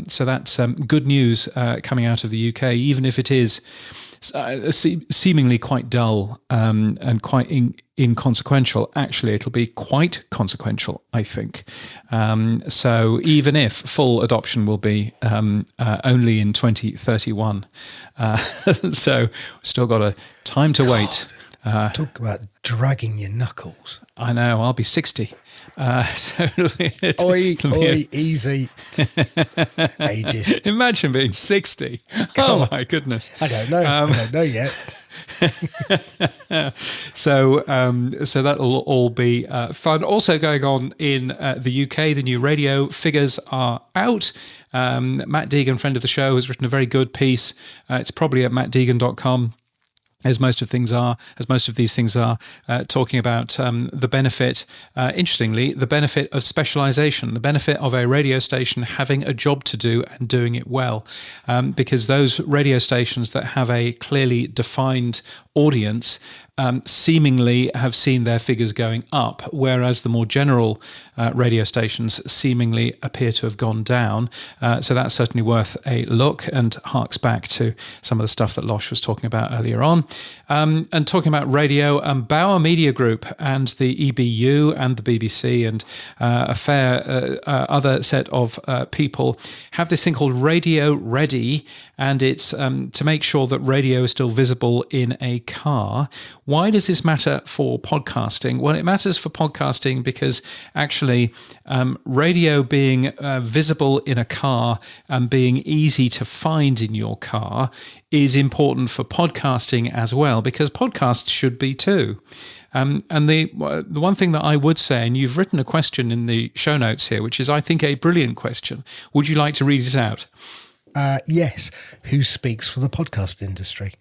So that's good news coming out of the UK, even if it is seemingly quite dull and quite inconsequential. Actually, it'll be quite consequential, I think. So even if full adoption will be only in 2031, so still got a time to wait. Talk about dragging your knuckles. I know, I'll be 60. So easy. Ageist. Imagine being 60. Oh my goodness. I don't know. I don't know yet. So that'll all be fun. Also going on in the UK, the new radio figures are out. Matt Deegan, friend of the show, has written a very good piece. It's probably at mattdeegan.com. As most of these things are, talking about the benefit, interestingly, the benefit of specialization, the benefit of a radio station having a job to do and doing it well. Because those radio stations that have a clearly defined audience seemingly have seen their figures going up, whereas the more general radio stations seemingly appear to have gone down. So that's certainly worth a look and harks back to some of the stuff that Losh was talking about earlier on. And talking about radio, Bauer Media Group and the EBU and the BBC and a fair other set of people have this thing called Radio Ready, and it's to make sure that radio is still visible in a car. Why does this matter for podcasting? Well, it matters for podcasting because actually radio being visible in a car and being easy to find in your car is important for podcasting as well, because podcasts should be too. And the one thing that I would say, and you've written a question in the show notes here, which is, I think, a brilliant question. Would you like to read it out? Yes. Who speaks for the podcast industry?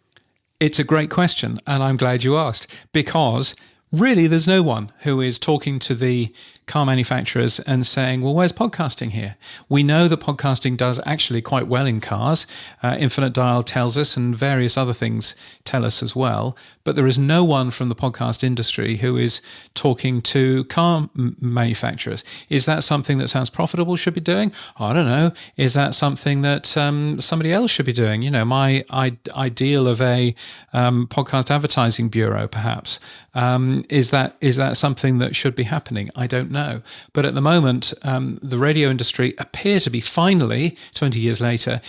It's a great question, and I'm glad you asked, because really there's no one who is talking to the car manufacturers and saying, well, where's podcasting here? We know that podcasting does actually quite well in cars. Infinite Dial tells us, and various other things tell us as well. But there is no one from the podcast industry who is talking to car manufacturers. Is that something that sounds profitable should be doing? I don't know. Is that something that somebody else should be doing? You know, my ideal of a podcast advertising bureau, perhaps. Is that something that should be happening? I don't know. But at the moment, the radio industry appear to be finally, 20 years later,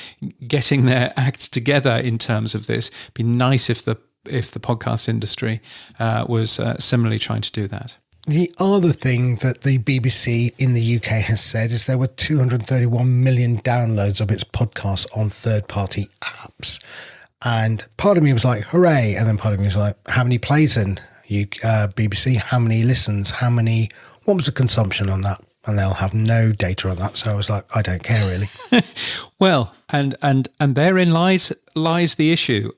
getting their act together in terms of this. It'd be nice if the podcast industry was similarly trying to do that. The other thing that the BBC in the UK has said is there were 231 million downloads of its podcasts on third-party apps. And part of me was like, hooray. And then part of me was like, how many plays then? BBC, how many listens? How many what was the consumption on that? And they'll have no data on that. So I was like, I don't care really. Well, and therein lies the issue.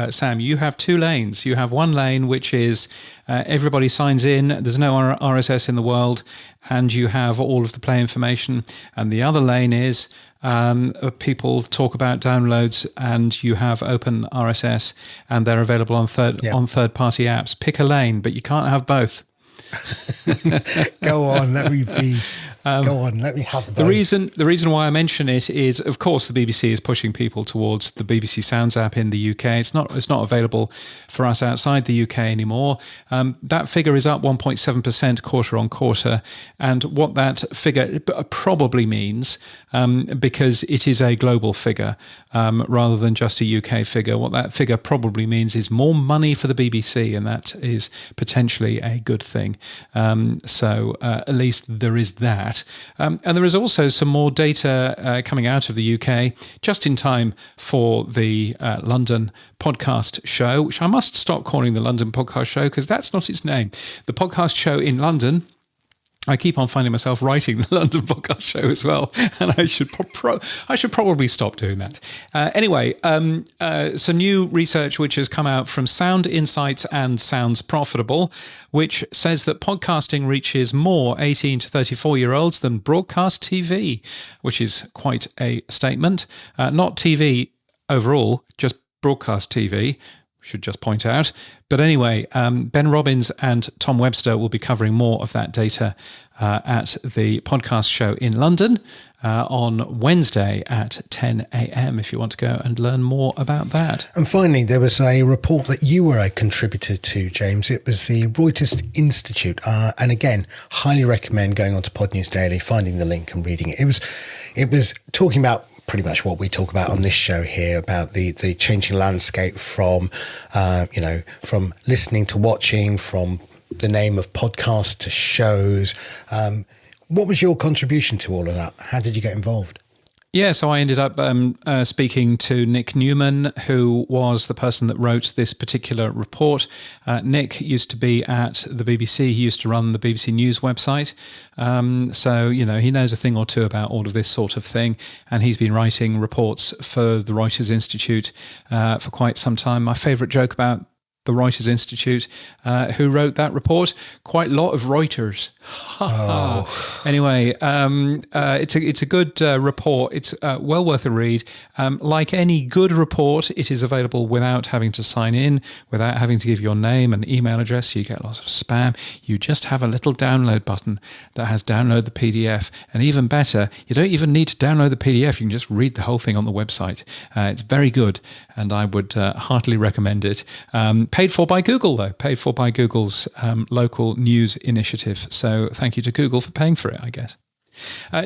Sam, you have two lanes. You have one lane, which is everybody signs in. There's no RSS in the world, and you have all of the play information. And the other lane is people talk about downloads, and you have open RSS, and they're available on third-party apps. Pick a lane, but you can't have both. Go on, let me be. Go on, let me have both. The reason why I mention it is, of course, the BBC is pushing people towards the BBC Sounds app in the UK. It's not available for us outside the UK anymore. That figure is up 1.7% quarter on quarter, and what that figure probably means, because it is a global figure rather than just a UK figure, what that figure probably means is more money for the BBC, and that is potentially a good thing. So at least there is that. And there is also some more data coming out of the UK just in time for the London podcast show, which I must stop calling the London podcast show because that's not its name. The podcast show in London. I keep on finding myself writing the London podcast show as well, and I should probably stop doing that. Anyway, some new research which has come out from Sound Insights and Sounds Profitable, which says that podcasting reaches more 18 to 34-year-olds than broadcast TV, which is quite a statement. Not TV overall, just broadcast TV. Should just point out. But anyway, Ben Robbins and Tom Webster will be covering more of that data at the podcast show in London on Wednesday at 10 a.m. if you want to go and learn more about that. And finally, there was a report that you were a contributor to, James. It was the Reuters Institute. And again, highly recommend going on to Pod News Daily, finding the link and reading it. It was talking about pretty much what we talk about on this show here, about the changing landscape from listening to watching, from the name of podcasts to shows. What was your contribution to all of that? How did you get involved? Yeah, so I ended up speaking to Nick Newman, who was the person that wrote this particular report. Nick used to be at the BBC. He used to run the BBC News website. So, he knows a thing or two about all of this sort of thing. And he's been writing reports for the Reuters Institute for quite some time. My favourite joke about the Reuters Institute, who wrote that report, quite a lot of Reuters. Anyway, it's a good report. It's well worth a read. Like any good report, it is available without having to sign in, without having to give your name and email address. So you get lots of spam. You just have a little download button that has download the PDF. And even better, you don't even need to download the PDF. You can just read the whole thing on the website. It's very good, and I would heartily recommend it. Paid for by Google, though. Paid for by Google's local news initiative. So thank you to Google for paying for it, I guess.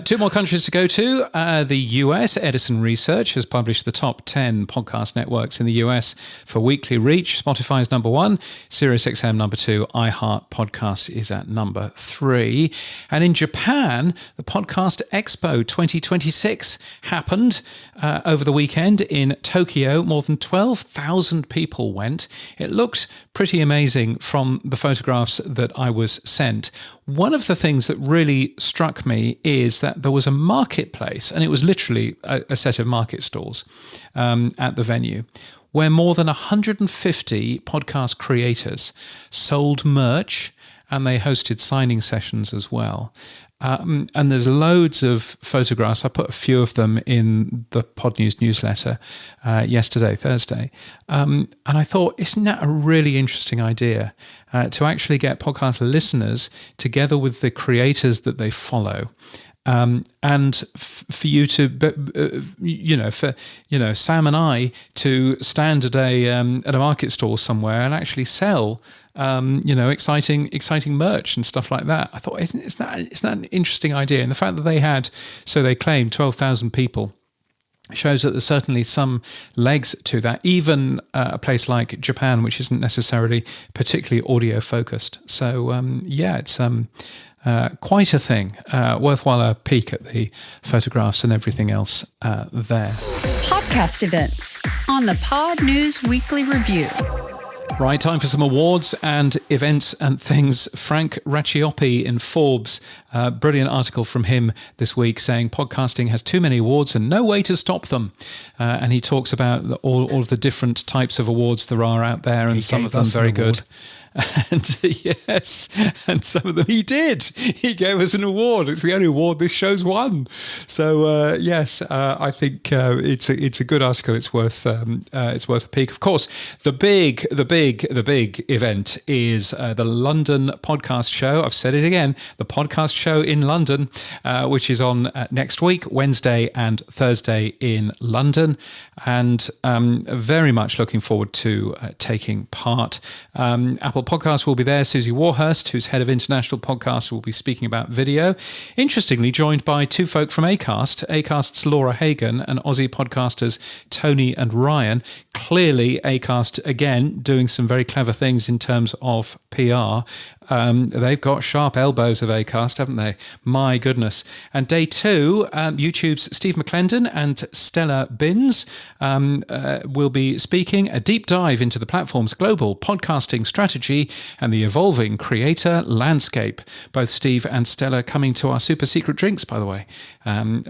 Two more countries to go to. The US, Edison Research has published the top 10 podcast networks in the US for weekly reach. Spotify is number 1, SiriusXM number 2, iHeart Podcasts is at number 3. And in Japan, the Podcast Expo 2026 happened over the weekend in Tokyo. More than 12,000 people went. It looked pretty amazing from the photographs that I was sent. One of the things that really struck me is that there was a marketplace, and it was literally a set of market stalls at the venue, where more than 150 podcast creators sold merch, and they hosted signing sessions as well. And there's loads of photographs. I put a few of them in the Pod News newsletter yesterday, Thursday. And I thought, isn't that a really interesting idea to actually get podcast listeners together with the creators that they follow? And for you to, Sam and I to stand at a market stall somewhere and actually sell, exciting merch and stuff like that. I thought, isn't that an interesting idea? And the fact that they claimed 12,000 people shows that there's certainly some legs to that, even a place like Japan, which isn't necessarily particularly audio focused. So, it's quite a thing. Worthwhile a peek at the photographs and everything else there. Podcast events on the Pod News Weekly Review. Right, time for some awards and events and things. Frank Raccioppi in Forbes, brilliant article from him this week saying podcasting has too many awards and no way to stop them. And he talks about all of the different types of awards there are out there, and some of them very good. And yes, and some of them he did. He gave us an award. It's the only award this show's won. So yes, I think it's a good article. It's worth a peek. Of course, the big event is the London podcast show. I've said it again, the podcast show in London, which is on next week, Wednesday and Thursday in London, and very much looking forward to taking part. Apple Podcasts will be there. Susie Warhurst, who's head of international podcasts, will be speaking about video. Interestingly, joined by two folk from Acast, Acast's Laura Hagan and Aussie podcasters Tony and Ryan. Clearly, Acast, again, doing some very clever things in terms of PR. They've got sharp elbows of Acast, haven't they? My goodness. And day 2, YouTube's Steve McClendon and Stella Binns will be speaking a deep dive into the platform's global podcasting strategy and the evolving creator landscape. Both Steve and Stella coming to our super secret drinks, by the way.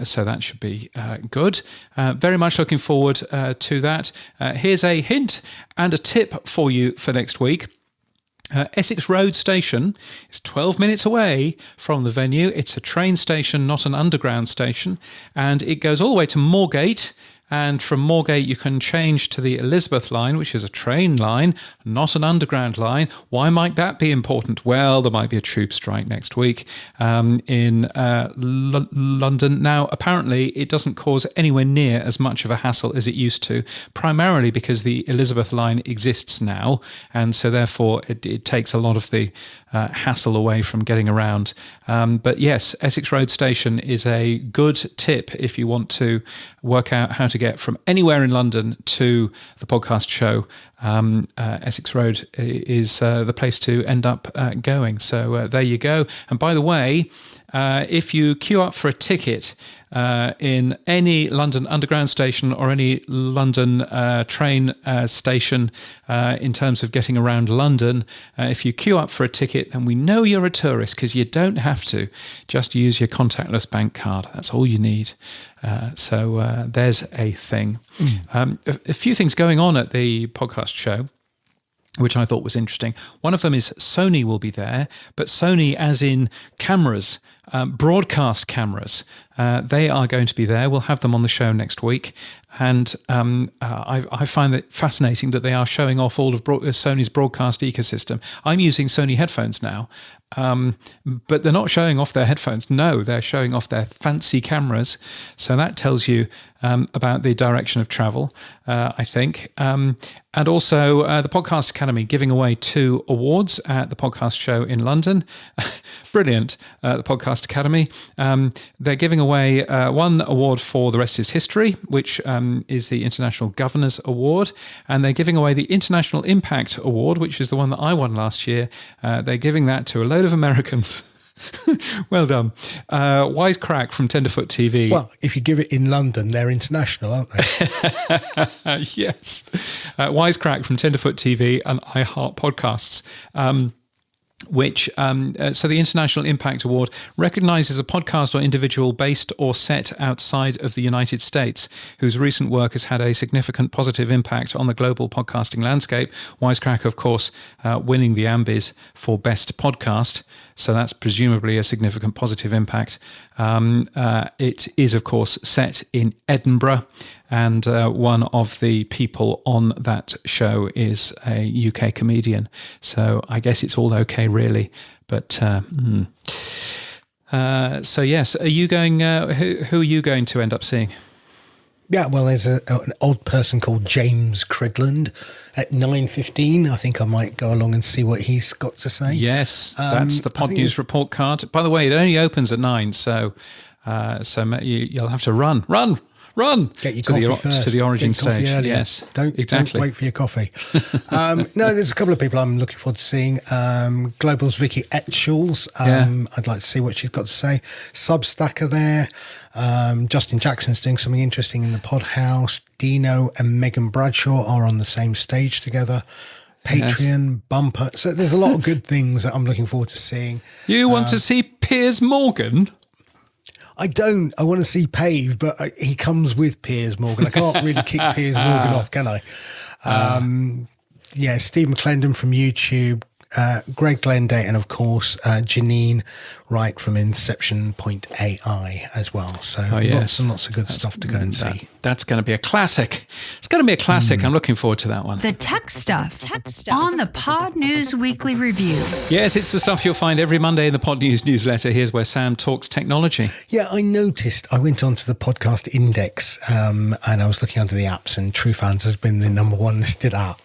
So that should be good. Very much looking forward to that. Here's a hint and a tip for you for next week. Essex Road Station is 12 minutes away from the venue. It's a train station, not an underground station, and it goes all the way to Moorgate. And from Moorgate, you can change to the Elizabeth line, which is a train line, not an underground line. Why might that be important? Well, there might be a tube strike next week in London. Now, apparently, it doesn't cause anywhere near as much of a hassle as it used to, primarily because the Elizabeth line exists now. And so, therefore, it takes a lot of the hassle away from getting around. But yes, Essex Road Station is a good tip if you want to work out how to get from anywhere in London to the podcast show. Essex Road is the place to end up going. So there you go. And by the way, if you queue up for a ticket in any London Underground station or any London train station in terms of getting around London, if you queue up for a ticket, then we know you're a tourist because you don't have to. Just use your contactless bank card. That's all you need. So there's a thing. A few things going on at the podcast show, which I thought was interesting. One of them is Sony will be there, but Sony as in cameras, broadcast cameras. They are going to be there. We'll have them on the show next week. And I find it fascinating that they are showing off all of Sony's broadcast ecosystem. I'm using Sony headphones now, but they're not showing off their headphones. No, they're showing off their fancy cameras. So that tells you about the direction of travel, I think. And also the Podcast Academy giving away 2 awards at the podcast show in London. Brilliant, the Podcast Academy. They're giving away 1 award for The Rest is History, which is the International Governors Award. And they're giving away the International Impact Award, which is the one that I won last year. They're giving that to a load of Americans. Well done. Wisecrack from Tenderfoot TV. Well, if you give it in London, they're international, aren't they? Yes. Wisecrack from Tenderfoot TV and iHeart Podcasts. Which, so the International Impact Award recognises a podcast or individual based or set outside of the United States whose recent work has had a significant positive impact on the global podcasting landscape. Wisecrack, of course, winning the Ambies for Best Podcast. So that's presumably a significant positive impact. It is, of course, set in Edinburgh. And one of the people on that show is a UK comedian. So I guess it's all okay, really. But so, yes, are you going? Who are you going to end up seeing? Yeah, well, there's an odd person called James Cridland at 9:15. I think I might go along and see what he's got to say. Yes, that's the Pod News report card. By the way, it only opens at 9, so you'll have to run. Get your coffee first. To the origin stage. Earlier. Yes, don't wait for your coffee. No, there's a couple of people I'm looking forward to seeing. Global's Vicky Etchells. I'd like to see what she's got to say. Substacker there. Justin Jackson's doing something interesting in the Pod House. Dino and Megan Bradshaw are on the same stage together. Patreon, bumper. So there's a lot of good things that I'm looking forward to seeing. You want to see Piers Morgan? I don't. I want to see Pave, but he comes with Piers Morgan. I can't really kick Piers Morgan off, can I? Steve McClendon from YouTube, Greg Glenday, and of course Janine Wright from Inception Point AI as well. So lots and lots of good stuff to go and see. That's going to be a classic. It's going to be a classic. I'm looking forward to that one. The tech stuff on the Pod News Weekly Review. Yes, it's the stuff you'll find every Monday in the Pod News newsletter. Here's where Sam talks technology. Yeah, I noticed. I went onto the podcast index and I was looking under the apps, and TrueFans has been the number one listed app.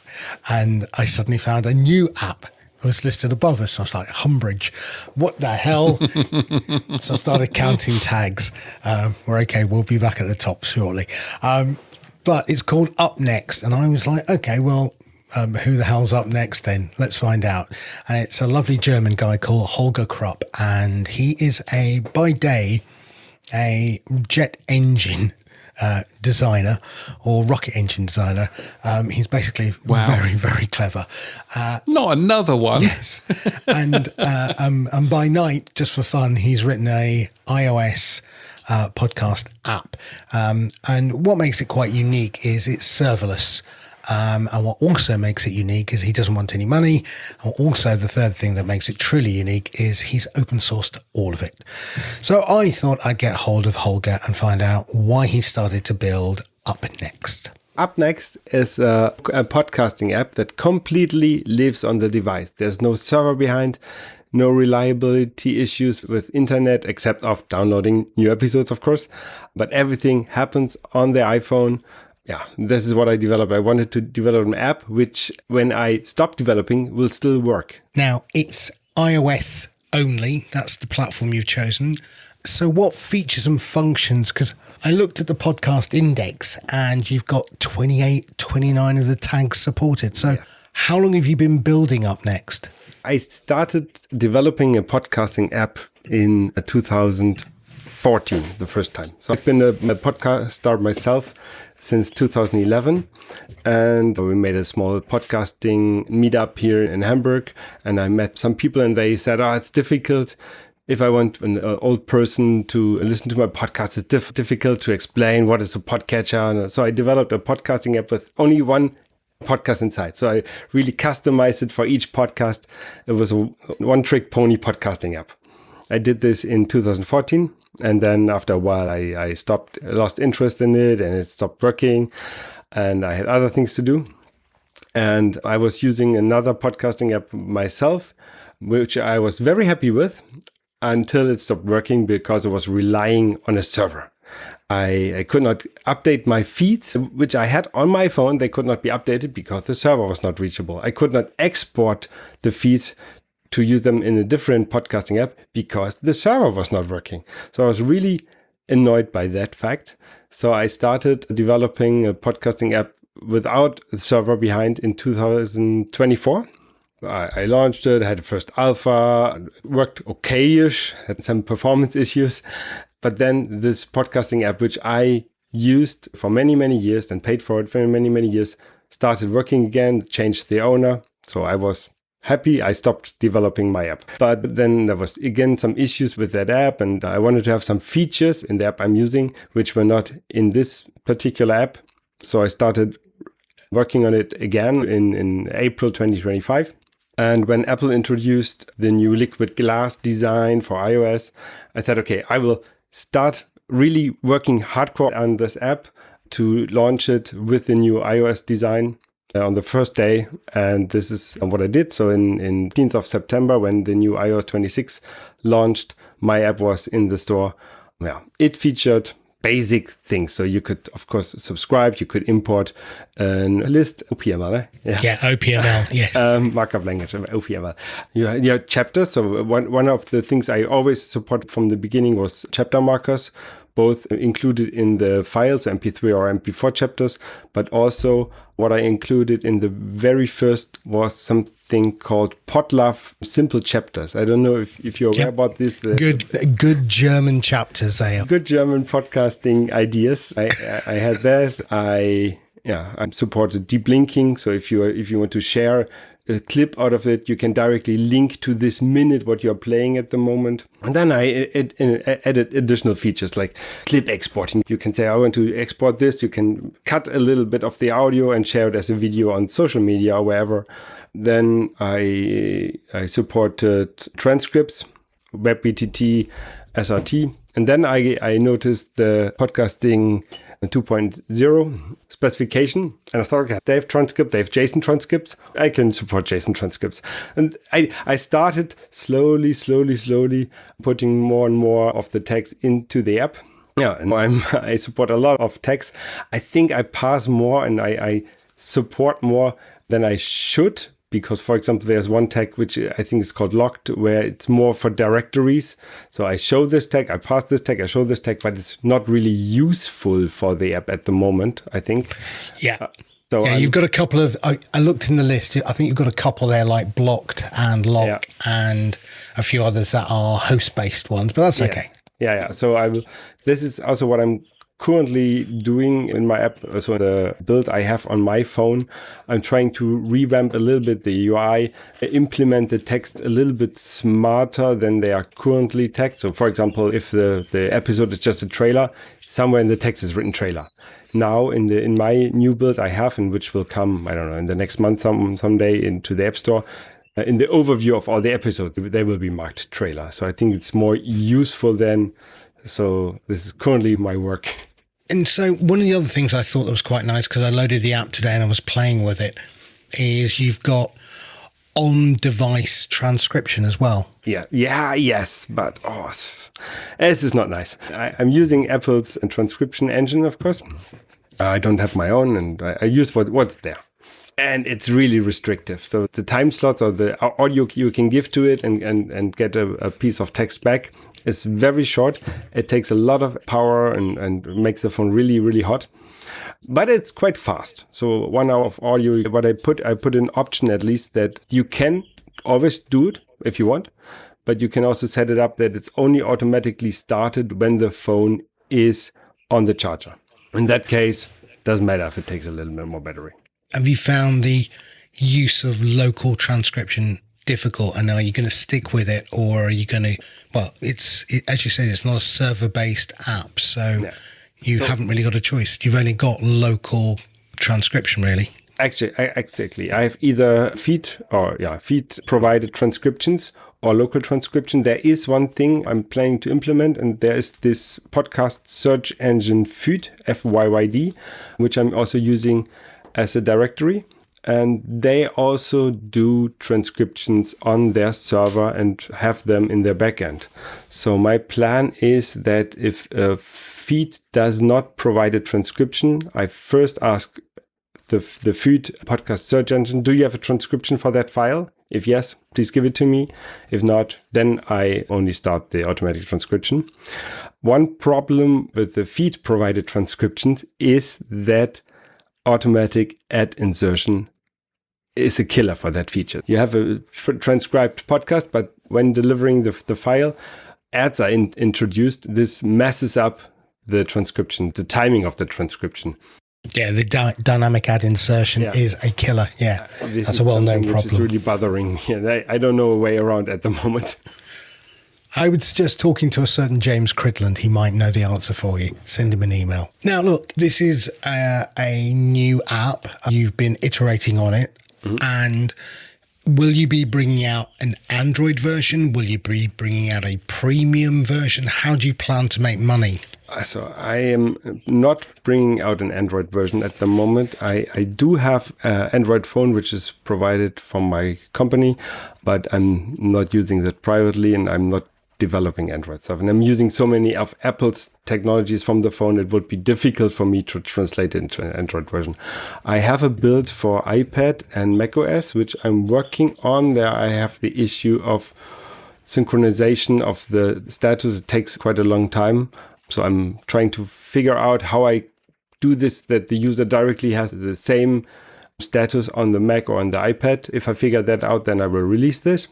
And I suddenly found a new app was listed above us. I was like, Humbridge, what the hell? So I started counting tags. We're okay, we'll be back at the top shortly. But it's called UpNext. And I was like, okay, well, who the hell's up next then? Let's find out. And it's a lovely German guy called Holger Krupp. And he is by day, a jet engine designer or rocket engine designer. He's basically very, very clever. Not another one. Yes. And by night, just for fun, he's written a iOS podcast app. And what makes it quite unique is it's serverless. And what also makes it unique is he doesn't want any money. And also the third thing that makes it truly unique is he's open sourced all of it. So I thought I'd get hold of Holger and find out why he started to build UpNext. UpNext is a podcasting app that completely lives on the device. There's no server behind, no reliability issues with internet, except of downloading new episodes, of course. But everything happens on the iPhone. Yeah, this is what I developed. I wanted to develop an app which, when I stop developing, will still work. Now, it's iOS only. That's the platform you've chosen. So what features and functions? Because I looked at the podcast index and you've got 28, 29 of the tags supported. So how long have you been building UpNext? I started developing a podcasting app in 2014, the first time. So I've been a podcaster myself since 2011, and we made a small podcasting meetup here in Hamburg, and I met some people and they said, it's difficult. If I want an old person to listen to my podcast, it's difficult to explain what is a podcatcher. And so I developed a podcasting app with only one podcast inside. So I really customized it for each podcast. It was a one-trick pony podcasting app. I did this in 2014. And then after a while, I lost interest in it, and it stopped working, and I had other things to do. And I was using another podcasting app myself, which I was very happy with until it stopped working because it was relying on a server. I could not update my feeds, which I had on my phone. They could not be updated because the server was not reachable. I could not export the feeds to use them in a different podcasting app because the server was not working. So I was really annoyed by that fact. So I started developing a podcasting app without a server behind in 2024. I launched it, had a first alpha, worked okay-ish, had some performance issues. But then this podcasting app, which I used for many, many years and paid for it for many, many years, started working again, changed the owner. So I was happy. I stopped developing my app. But then there was again some issues with that app, and I wanted to have some features in the app I'm using, which were not in this particular app. So I started working on it again in April 2025. And when Apple introduced the new liquid glass design for iOS, I thought, okay, I will start really working hardcore on this app to launch it with the new iOS design on the first day. And this is what I did. So in 15th of September, when the new iOS 26 launched, my app was in the store. Yeah, it featured basic things. So you could, of course, subscribe. You could import a list, OPML. Yeah, OPML, yes. Markup language, OPML. Your chapters. So one of the things I always support from the beginning was chapter markers, both included in the files, MP3 or MP4 chapters, but also what I included in the very first was something called Podlove simple chapters. I don't know if you're aware about this. Good German chapters they are. Good German podcasting ideas. I had this. I supported deep linking. So if you want to share a clip out of it. You can directly link to this minute what you're playing at the moment. And then I added additional features like clip exporting. You can say, I want to export this. You can cut a little bit of the audio and share it as a video on social media or wherever. Then I supported transcripts, WebBTT, SRT. And then I noticed the podcasting 2.0 specification. And I thought, okay, they have transcript, they have JSON transcripts. I can support JSON transcripts. And I started slowly putting more and more of the text into the app. Yeah, and I support a lot of text. I think I pass more and I support more than I should. Because, for example, there's one tag which I think is called locked, where it's more for directories. So I show this tag, I pass this tag, I show this tag, but it's not really useful for the app at the moment, I think. Yeah. You've got a couple of, I looked in the list, I think you've got a couple there like blocked and lock and a few others that are host-based ones, but that's okay. Yeah. So this is also what I'm currently doing in my app. So the build I have on my phone, I'm trying to revamp a little bit the UI, implement the text a little bit smarter than they are currently text. So for example, if the episode is just a trailer, somewhere in the text is written trailer. Now in my new build I have, and which will come, I don't know, in the next month someday into the App Store, in the overview of all the episodes, they will be marked trailer. So I think it's more useful than. So this is currently my work. And so one of the other things I thought that was quite nice, because I loaded the app today and I was playing with it, is you've got on-device transcription as well. Yes, but this is not nice. I'm using Apple's transcription engine, of course. I don't have my own, and I use what's there. And it's really restrictive. So the time slots or the audio you can give to it and get a piece of text back is very short. It takes a lot of power and makes the phone really, really hot. But it's quite fast. So 1 hour of audio, what I put an option at least that you can always do it if you want, but you can also set it up that it's only automatically started when the phone is on the charger. In that case, doesn't matter if it takes a little bit more battery. Have you found the use of local transcription difficult? And are you going to stick with it, or are you going to, as you said, it's not a server-based app, so you haven't really got a choice. You've only got local transcription, really. Actually, exactly. I have either feed provided transcriptions or local transcription. There is one thing I'm planning to implement, and there is this podcast search engine Feed, FYYD, which I'm also using as a directory. And they also do transcriptions on their server and have them in their backend. So my plan is that if a feed does not provide a transcription, I first ask the Feed podcast search engine, do you have a transcription for that file? If yes, please give it to me. If not, then I only start the automatic transcription. One problem with the feed provided transcriptions is that automatic ad insertion is a killer for that feature. You have a transcribed podcast, but when delivering the file, ads are introduced. This messes up the transcription, the timing of the transcription. Yeah, the dynamic ad insertion is a killer. Yeah, that's a well-known problem. It's really bothering me. I don't know a way around at the moment. I would suggest talking to a certain James Cridland. He might know the answer for you. Send him an email. Now, look, this is a new app. You've been iterating on it. Mm-hmm. And will you be bringing out an Android version? Will you be bringing out a premium version? How do you plan to make money? So I am not bringing out an Android version at the moment. I do have an Android phone, which is provided from my company, but I'm not using that privately, and I'm not developing Android stuff. And I'm using so many of Apple's technologies from the phone, it would be difficult for me to translate it into an Android version. I have a build for iPad and macOS, which I'm working on. There I have the issue of synchronization of the status. It takes quite a long time. So I'm trying to figure out how I do this, that the user directly has the same status on the Mac or on the iPad. If I figure that out, then I will release this.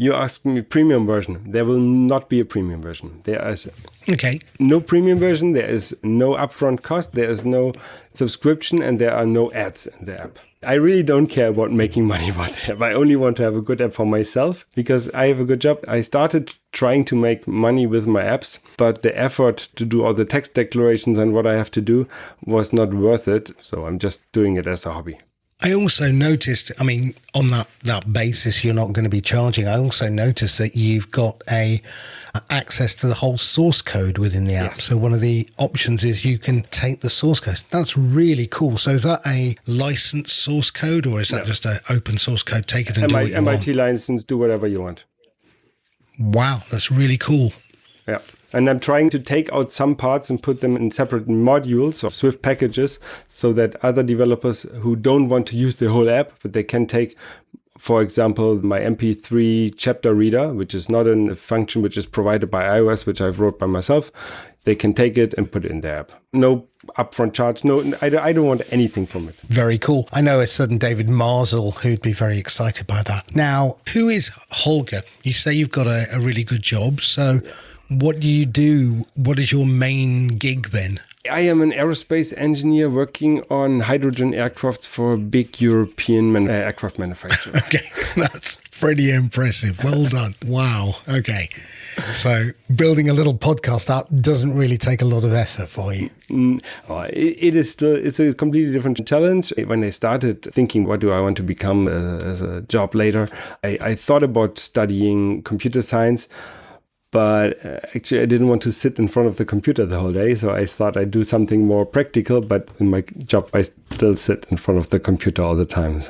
You asked me premium version. There will not be a premium version. There is Okay. no premium version. There is no upfront cost. There is no subscription, and there are no ads in the app. I really don't care about making money about the app. I only want to have a good app for myself because I have a good job. I started trying to make money with my apps, but the effort to do all the text declarations and what I have to do was not worth it. So I'm just doing it as a hobby. I also noticed, I mean, on that basis, you're not going to be charging. I also noticed that you've got access to the whole source code within the app. Yes. So one of the options is you can take the source code. That's really cool. So is that a licensed source code or is that just an open source code? Take it and do what you want. MIT license, do whatever you want. Wow, that's really cool. Yeah. And I'm trying to take out some parts and put them in separate modules or Swift packages so that other developers who don't want to use the whole app, but they can take, for example, my MP3 chapter reader, which is not a function which is provided by iOS, which I've wrote by myself. They can take it and put it in their app. No upfront charge. No, I don't want anything from it. Very cool. I know a certain David Marsell who'd be very excited by that. Now, who is Holger? You say you've got a really good job. So what do you do? What is your main gig then? I am an aerospace engineer working on hydrogen aircrafts for a big European aircraft manufacturer. Okay, that's pretty impressive. Well done. Wow. Okay. So building a little podcast app doesn't really take a lot of effort for you. It's a completely different challenge. When I started thinking, what do I want to become as a job later, I thought about studying computer science. But actually, I didn't want to sit in front of the computer the whole day. So I thought I'd do something more practical. But in my job, I still sit in front of the computer all the time.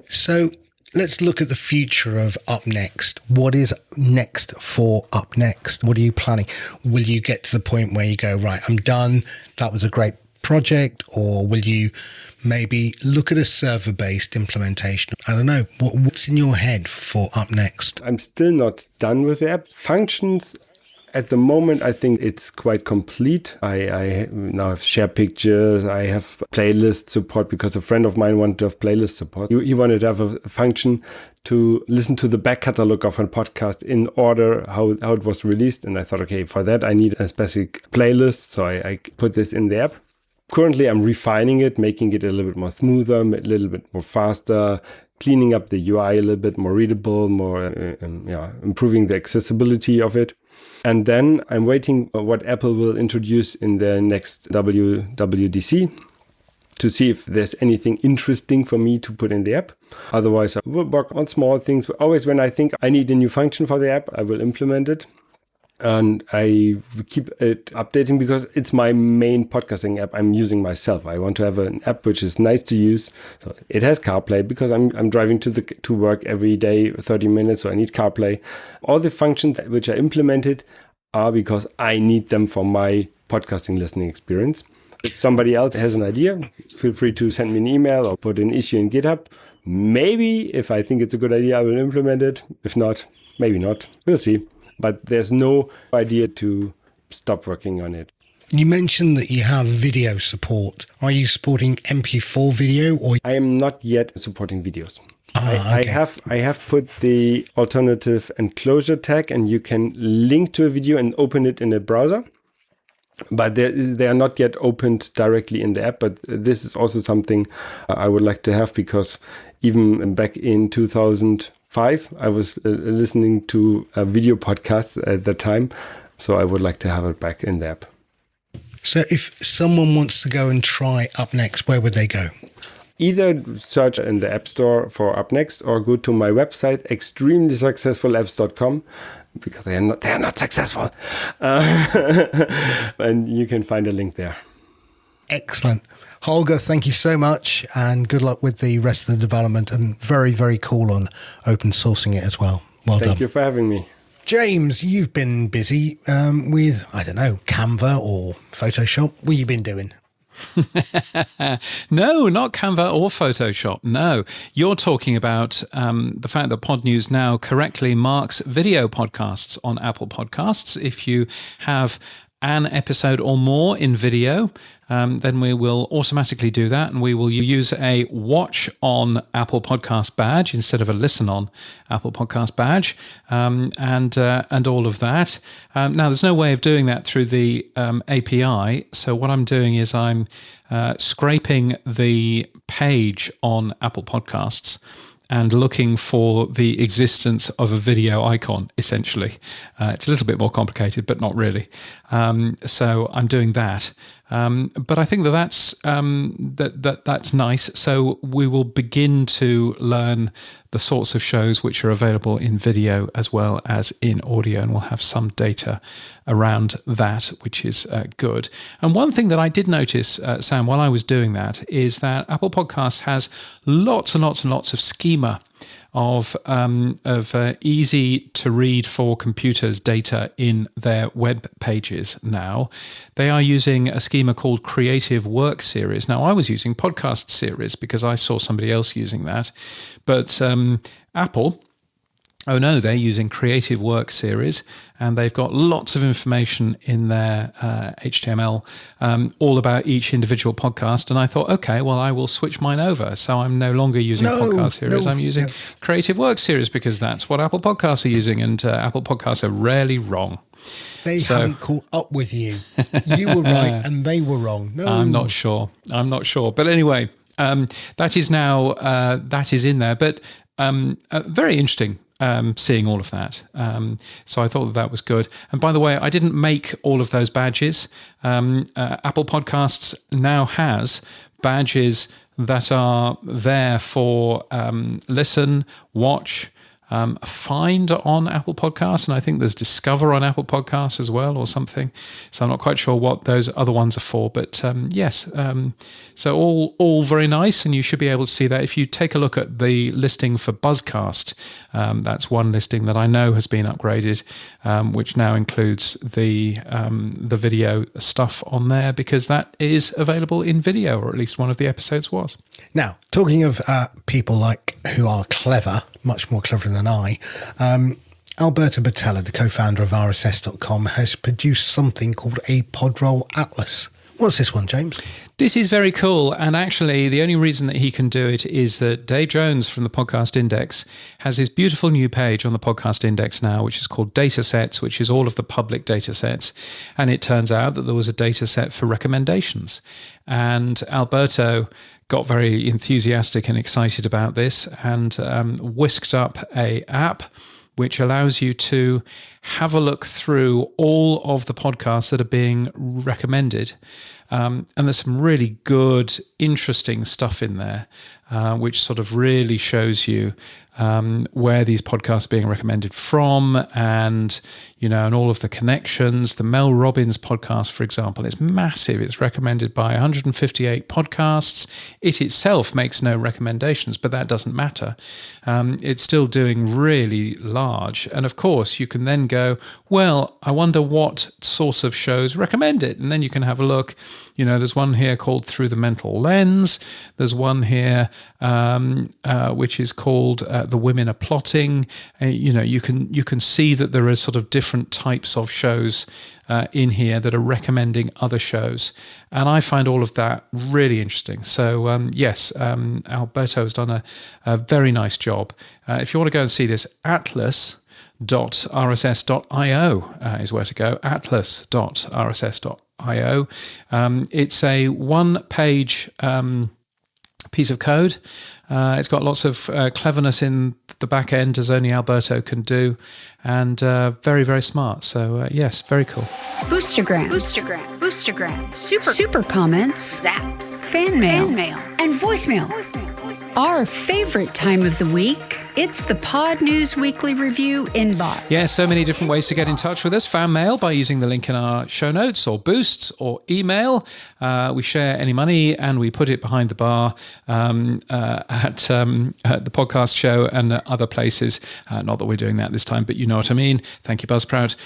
So let's look at the future of UpNext. What is next for UpNext? What are you planning? Will you get to the point where you go, right, I'm done. That was a great project. Or will you maybe look at a server-based implementation? I don't know. What's in your head for UpNext? I'm still not done with the app. Functions, at the moment, I think it's quite complete. I now have share pictures. I have playlist support because a friend of mine wanted to have playlist support. He wanted to have a function to listen to the back catalog of a podcast in order how it was released. And I thought, okay, for that, I need a specific playlist. So I put this in the app. Currently, I'm refining it, making it a little bit more smoother, a little bit more faster, cleaning up the UI a little bit more readable, more improving the accessibility of it. And then I'm waiting for what Apple will introduce in their next WWDC to see if there's anything interesting for me to put in the app. Otherwise, I will work on small things. Always when I think I need a new function for the app, I will implement it. And I keep it updating because it's my main podcasting app I'm using myself. I want to have an app which is nice to use. So it has CarPlay because I'm driving to work every day, 30 minutes, so I need CarPlay. All the functions which are implemented are because I need them for my podcasting listening experience. If somebody else has an idea, feel free to send me an email or put an issue in GitHub. Maybe if I think it's a good idea, I will implement it. If not, maybe not. We'll see. But there's no idea to stop working on it. You mentioned that you have video support. Are you supporting MP4 video? Or I am not yet supporting videos. Okay. I have put the alternative enclosure tag, and you can link to a video and open it in a browser. But they are not yet opened directly in the app. But this is also something I would like to have because even back in 2005, I was listening to video podcasts at the time. So I would like to have it back in the app. So if someone wants to go and try UpNext, where would they go? Either search in the App Store for UpNext or go to my website, extremelysuccessfulapps.com, because they are not successful. And you can find a link there. Excellent. Holger, thank you so much and good luck with the rest of the development, and very, very cool on open sourcing it as well. Well done. Thank you for having me. James, you've been busy with, I don't know, Canva or Photoshop. What have you been doing? No, not Canva or Photoshop. No, you're talking about the fact that Pod News now correctly marks video podcasts on Apple Podcasts. If you have an episode or more in video, then we will automatically do that, and we will use a watch on Apple Podcast badge instead of a listen on Apple Podcast badge, and all of that. Now, there's no way of doing that through the API. So what I'm doing is I'm scraping the page on Apple Podcasts and looking for the existence of a video icon, essentially. It's a little bit more complicated, but not really. So I'm doing that. But I think that's nice. So we will begin to learn the sorts of shows which are available in video as well as in audio, and we'll have some data around that, which is good. And one thing that I did notice, Sam, while I was doing that, is that Apple Podcasts has lots and lots and lots of schema of easy to read for computers data in their web pages now. They are using a schema called Creative Work Series. Now, I was using Podcast Series because I saw somebody else using that, but Apple, oh no, they're using Creative Work Series, and they've got lots of information in their HTML all about each individual podcast. And I thought, okay, well, I will switch mine over. So I'm no longer using Podcast Series. I'm using Creative Work Series because that's what Apple Podcasts are using, and Apple Podcasts are rarely wrong. They haven't caught up with you. You were right and they were wrong. No, I'm not sure. But anyway, that is now, that is in there. But very interesting. Seeing all of that. So I thought that was good. And by the way, I didn't make all of those badges. Apple Podcasts now has badges that are there for listen, watch, find on Apple Podcasts, and I think there's discover on Apple Podcasts as well or something. So I'm not quite sure what those other ones are for, but yes. So all very nice, and you should be able to see that if you take a look at the listing for Buzzcast. That's one listing that I know has been upgraded, which now includes the video stuff on there, because that is available in video, or at least one of the episodes was. Now, talking of people like who are clever, much more clever than I, Alberto Batella, the co-founder of RSS.com, has produced something called a Podroll Atlas. What's this one, James? This is very cool. And actually, the only reason that he can do it is that Dave Jones from the Podcast Index has his beautiful new page on the Podcast Index now, which is called Datasets, which is all of the public datasets. And it turns out that there was a dataset for recommendations. And Alberto got very enthusiastic and excited about this, and whisked up a app which allows you to have a look through all of the podcasts that are being recommended. And there's some really good, interesting stuff in there, which sort of really shows you where these podcasts are being recommended from, and and all of the connections. The Mel Robbins podcast, for example, is massive. It's recommended by 158 podcasts. It itself makes no recommendations, but that doesn't matter. It's still doing really large. And of course, you can then go, well, I wonder what sort of shows recommend it. And then you can have a look. There's one here called Through the Mental Lens. There's one here which is called The Women Are Plotting. You can see that there are sort of different types of shows in here that are recommending other shows. And I find all of that really interesting. So yes, Alberto has done a very nice job. If you want to go and see this, atlas.rss.io is where to go. atlas.rss.io. It's a one-page piece of code. It's got lots of cleverness in the back end, as only Alberto can do, and very, very smart. So yes, very cool. Boostergram, super comments, zaps, fan mail, and voicemail. Our favorite time of the week. It's the Pod News Weekly Review inbox. Yeah, so many different ways to get in touch with us. Fan mail by using the link in our show notes, or boosts, or email. We share any money and we put it behind the bar at the podcast show and other places. Not that we're doing that this time, but you know what I mean. Thank you, Buzzsprout.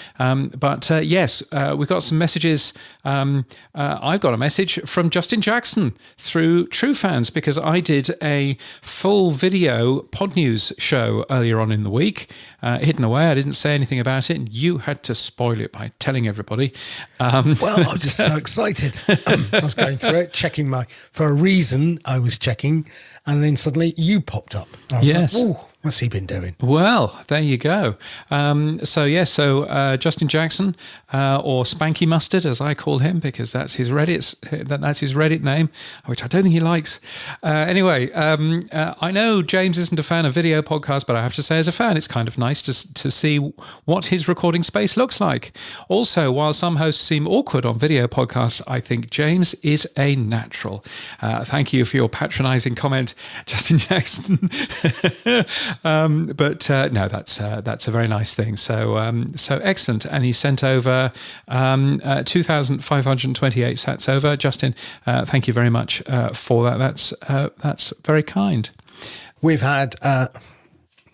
But yes, we've got some messages. I've got a message from Justin Jackson through TrueFans, because I did a full video Pod News show earlier on in the week, hidden away. I didn't say anything about it, and you had to spoil it by telling everybody. Well, I was just so excited. I was going through it, checking for a reason I was checking, and then suddenly you popped up. I was Yes. like, oh, what's he been doing? Well, there you go. So Justin Jackson, or Spanky Mustard, as I call him, because that's his Reddit name, which I don't think he likes. Anyway, I know James isn't a fan of video podcasts, but I have to say, as a fan, it's kind of nice to see what his recording space looks like. Also, while some hosts seem awkward on video podcasts, I think James is a natural. Thank you for your patronising comment, Justin Jackson. No, that's a very nice thing. So excellent. And he sent over 2,528 sats over. Justin, thank you very much for that. That's very kind. We've had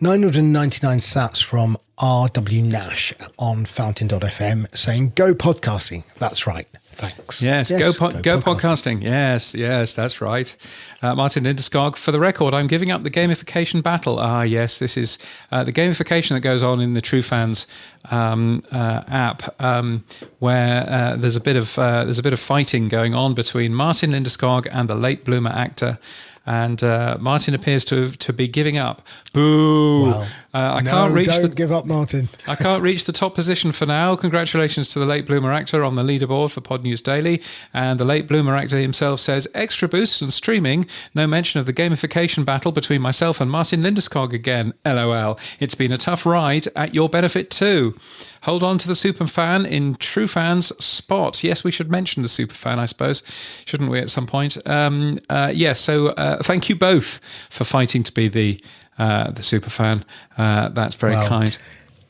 999 sats from RW Nash on Fountain.fm saying, go podcasting. That's right. Thanks. Yes, go podcasting. Yes, that's right. Martin Lindeskog, for the record, I'm giving up the gamification battle. Yes, this is the gamification that goes on in the TrueFans app, where there's a bit of fighting going on between Martin Lindeskog and the late bloomer actor. And Martin appears to be giving up. Boo! Well, don't give up, Martin. I can't reach the top position for now. Congratulations to the late bloomer actor on the leaderboard for Pod News Daily. And the late bloomer actor himself says, extra boosts and streaming. No mention of the gamification battle between myself and Martin Lindeskog again. LOL. It's been a tough ride at your benefit too. Hold on to the superfan in TrueFans spot. Yes, we should mention the superfan, I suppose, shouldn't we, at some point? Thank you both for fighting to be the superfan. That's very kind.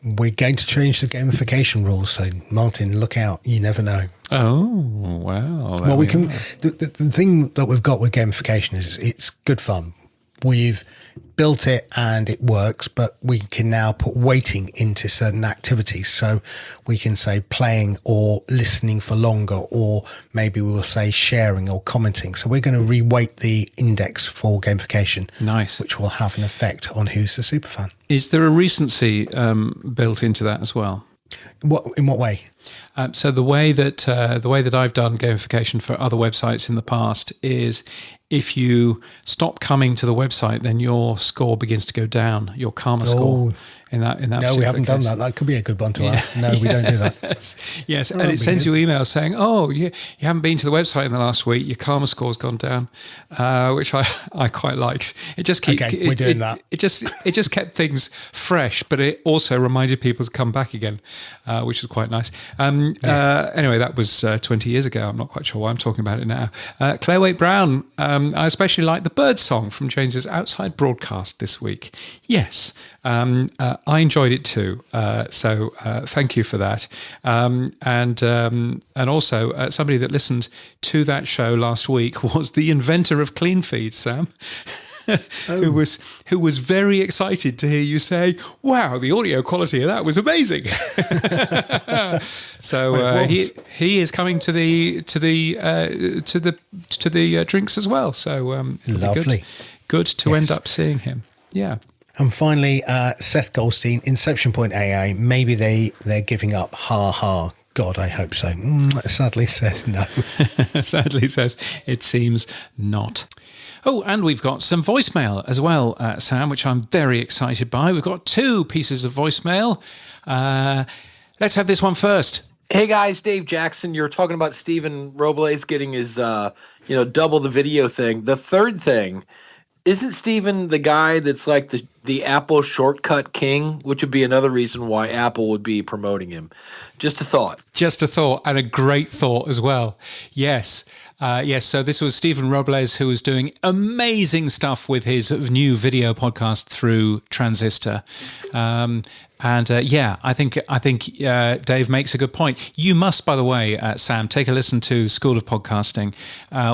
We're going to change the gamification rules, so Martin, look out. You never know. Oh, wow. Well, we can. The thing that we've got with gamification is it's good fun. We've built it and it works, but we can now put weighting into certain activities. So we can say playing or listening for longer, or maybe we will say sharing or commenting. So we're going to reweight the index for gamification. Nice. Which will have an effect on who's the superfan. Is there a recency built into that as well? In what way? So the way that I've done gamification for other websites in the past is, if you stop coming to the website, then your score begins to go down, your karma score. In that no, we haven't done that. That could be a good one to have. No, we don't do that. Yes, and it sends you emails saying, "Oh, you haven't been to the website in the last week. Your karma score's gone down," which I quite liked. It just we're doing that. It just kept things fresh, but it also reminded people to come back again, which was quite nice. Anyway, that was 20 years ago. I'm not quite sure why I'm talking about it now. Claire Waite Brown. I especially like the bird song from James's Outside broadcast this week. Yes. I enjoyed it too, so thank you for that. And also somebody that listened to that show last week was the inventor of CleanFeed, Sam, who was very excited to hear you say, "Wow, the audio quality of that was amazing." So he is coming to the drinks as well. So lovely, good to end up seeing him. Yeah. And finally, Seth Goldstein, Inception Point AI. Maybe they're giving up. Ha ha. God, I hope so. Sadly, Seth, no. Sadly, Seth, it seems not. Oh, and we've got some voicemail as well, Sam, which I'm very excited by. We've got 2 pieces of voicemail. Let's have this one first. Hey guys, Dave Jackson. You're talking about Stephen Robles getting his, double the video thing. The third thing, isn't Stephen the guy that's like the Apple shortcut king, which would be another reason why Apple would be promoting him? Just a thought. Just a thought, and a great thought as well. Yes. So this was Stephen Robles, who was doing amazing stuff with his new video podcast through Transistor. I think Dave makes a good point. You must, by the way, Sam, take a listen to School of Podcasting,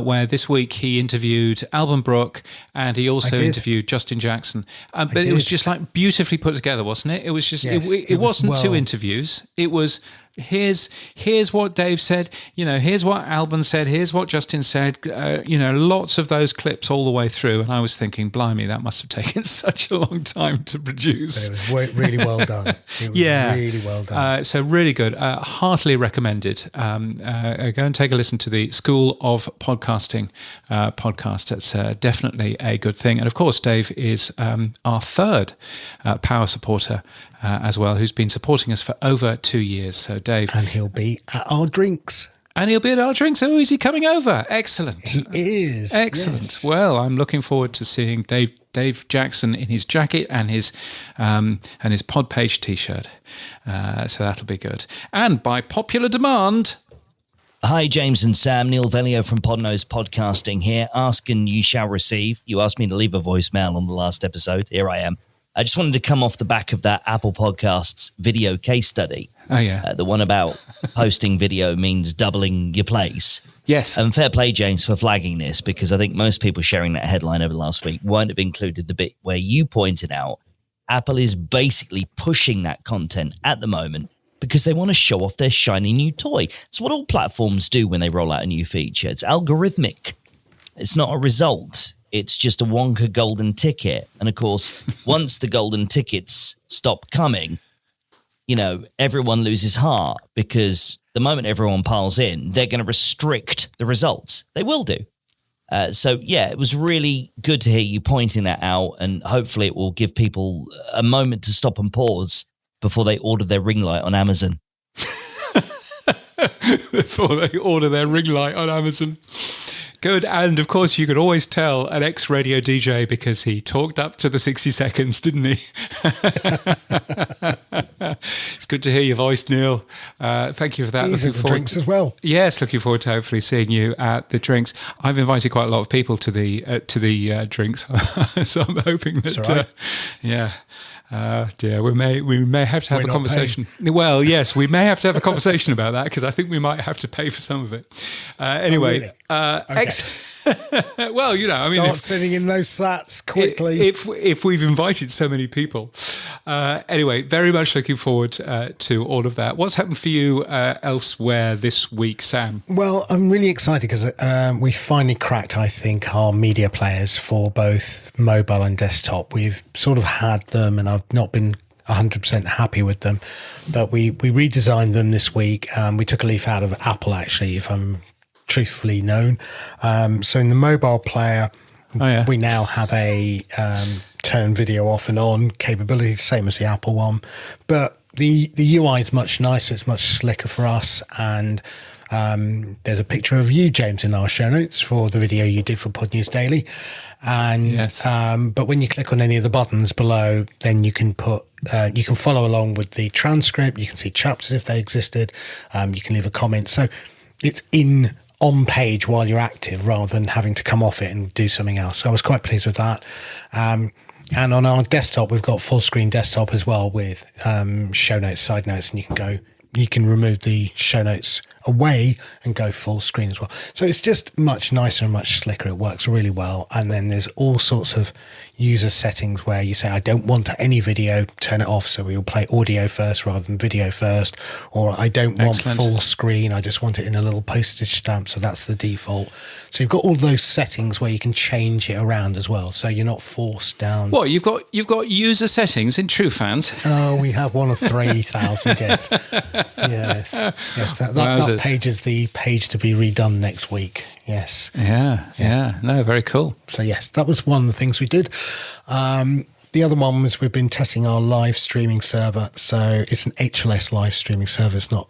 where this week he interviewed Alban Brooke, and he also interviewed Justin Jackson. But it was just like beautifully put together, wasn't it? It was just, it wasn't 2 interviews. It was here's what Dave said, here's what Alban said, here's what Justin said, lots of those clips all the way through. And I was thinking, blimey, that must have taken such a long time to produce. It was really well done. It was really well done. So really good. Heartily recommended. Go and take a listen to the School of Podcasting podcast. It's definitely a good thing. And of course, Dave is our third power supporter as well, who's been supporting us for over 2 years. So Dave. And he'll be at our drinks. And he'll be at our drinks. Oh, is he coming over? Excellent. He is. Excellent. Yes. Well, I'm looking forward to seeing Dave Jackson in his jacket and his Podpage t-shirt. So that'll be good. And by popular demand... Hi, James and Sam. Neil Velio from Podnose Podcasting here. Ask and you shall receive. You asked me to leave a voicemail on the last episode. Here I am. I just wanted to come off the back of that Apple Podcasts video case study. Oh, yeah. The one about posting video means doubling your place. Yes. And fair play, James, for flagging this, because I think most people sharing that headline over the last week won't have included the bit where you pointed out Apple is basically pushing that content at the moment because they want to show off their shiny new toy. It's what all platforms do when they roll out a new feature. It's algorithmic. It's not a result. It's just a wonka golden ticket. And of course, once the golden tickets stop coming, everyone loses heart, because the moment everyone piles in, they're going to restrict the results. They will do. So, yeah, it was really good to hear you pointing that out, and hopefully it will give people a moment to stop and pause before they order their ring light on Amazon. Before they order their ring light on Amazon. Good. And of course, you could always tell an ex-radio DJ because he talked up to the 60 seconds, didn't he? It's good to hear your voice, Neil. Thank you for that. He's at the drinks as well. Yes, looking forward to hopefully seeing you at the drinks. I've invited quite a lot of people to the drinks, so I'm hoping that. That's all right. Yeah. Dear, we may have to have a conversation. Well, yes, we may have to have a conversation about that, because I think we might have to pay for some of it. Anyway, okay. Well, start sitting in those sats quickly. If we've invited so many people. Anyway, very much looking forward to all of that. What's happened for you elsewhere this week, Sam? Well, I'm really excited because we finally cracked, I think, our media players for both mobile and desktop. We've sort of had them, and I've not been 100% happy with them, but we redesigned them this week. We took a leaf out of Apple, actually, if I'm truthfully known. So in the mobile player, we now have a turn video off and on capability, same as the Apple one, but the UI is much nicer. It's much slicker for us. And there's a picture of you, James, in our show notes for the video you did for Pod News Daily. And yes. But when you click on any of the buttons below, then you can you can follow along with the transcript. You can see chapters if they existed. You can leave a comment. So it's on page while you're active, rather than having to come off it and do something else. So I was quite pleased with that. And on our desktop, we've got full screen desktop as well with show notes, side notes, and you can remove the show notes away and go full screen as well. So it's just much nicer and much slicker. It works really well. And then there's all sorts of user settings where you say, I don't want any video, turn it off. So we will play audio first rather than video first. Or I don't want full screen. I just want it in a little postage stamp. So that's the default. So you've got all those settings where you can change it around as well. So you're not forced down. What, you've got user settings in TrueFans? Oh, we have one of 3,000, yes. Yes. That page is the page to be redone next week. Yes. Yeah. No, very cool. So yes, that was one of the things we did. The other one was we've been testing our live streaming server. So it's an HLS live streaming server. It's not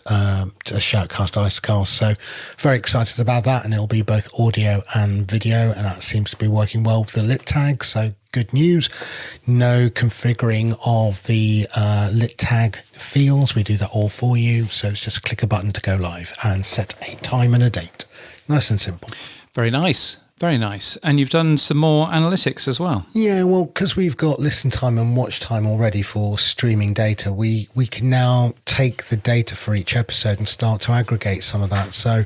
a Shoutcast Icecast. So very excited about that. And it'll be both audio and video. And that seems to be working well with the lit tag. So good news. No configuring of the lit tag fields. We do that all for you. So it's just click a button to go live and set a time and a date. Nice and simple. Very nice. Very nice. And you've done some more analytics as well. Yeah, well, because we've got listen time and watch time already for streaming data, we can now take the data for each episode and start to aggregate some of that. So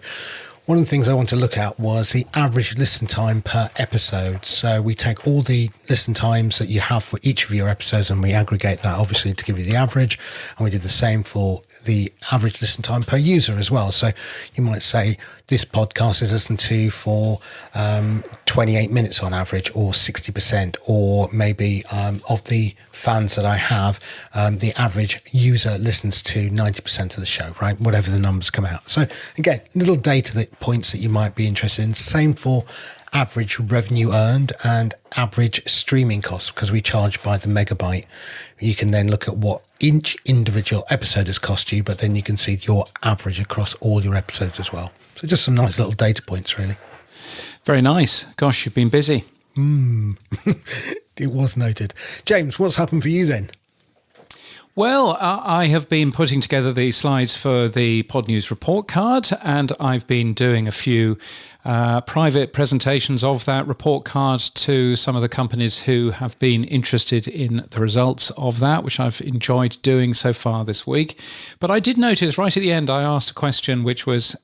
one of the things I want to look at was the average listen time per episode. So we take all the listen times that you have for each of your episodes and we aggregate that obviously to give you the average. And we did the same for the average listen time per user as well. So you might say this podcast is listened to for 28 minutes on average, or 60%, or maybe of the fans that I have, the average user listens to 90% of the show, right? Whatever the numbers come out. So again, little data points that you might be interested in. Same for average revenue earned and average streaming costs, because we charge by the megabyte. You can then look at what each individual episode has cost you, but then you can see your average across all your episodes as well. So just some nice little data points, really. Very nice. Gosh, you've been busy. It was noted. James, what's happened for you then? Well, I have been putting together the slides for the Pod News report card, and I've been doing a few private presentations of that report card to some of the companies who have been interested in the results of that, which I've enjoyed doing so far this week. But I did notice right at the end, I asked a question, which was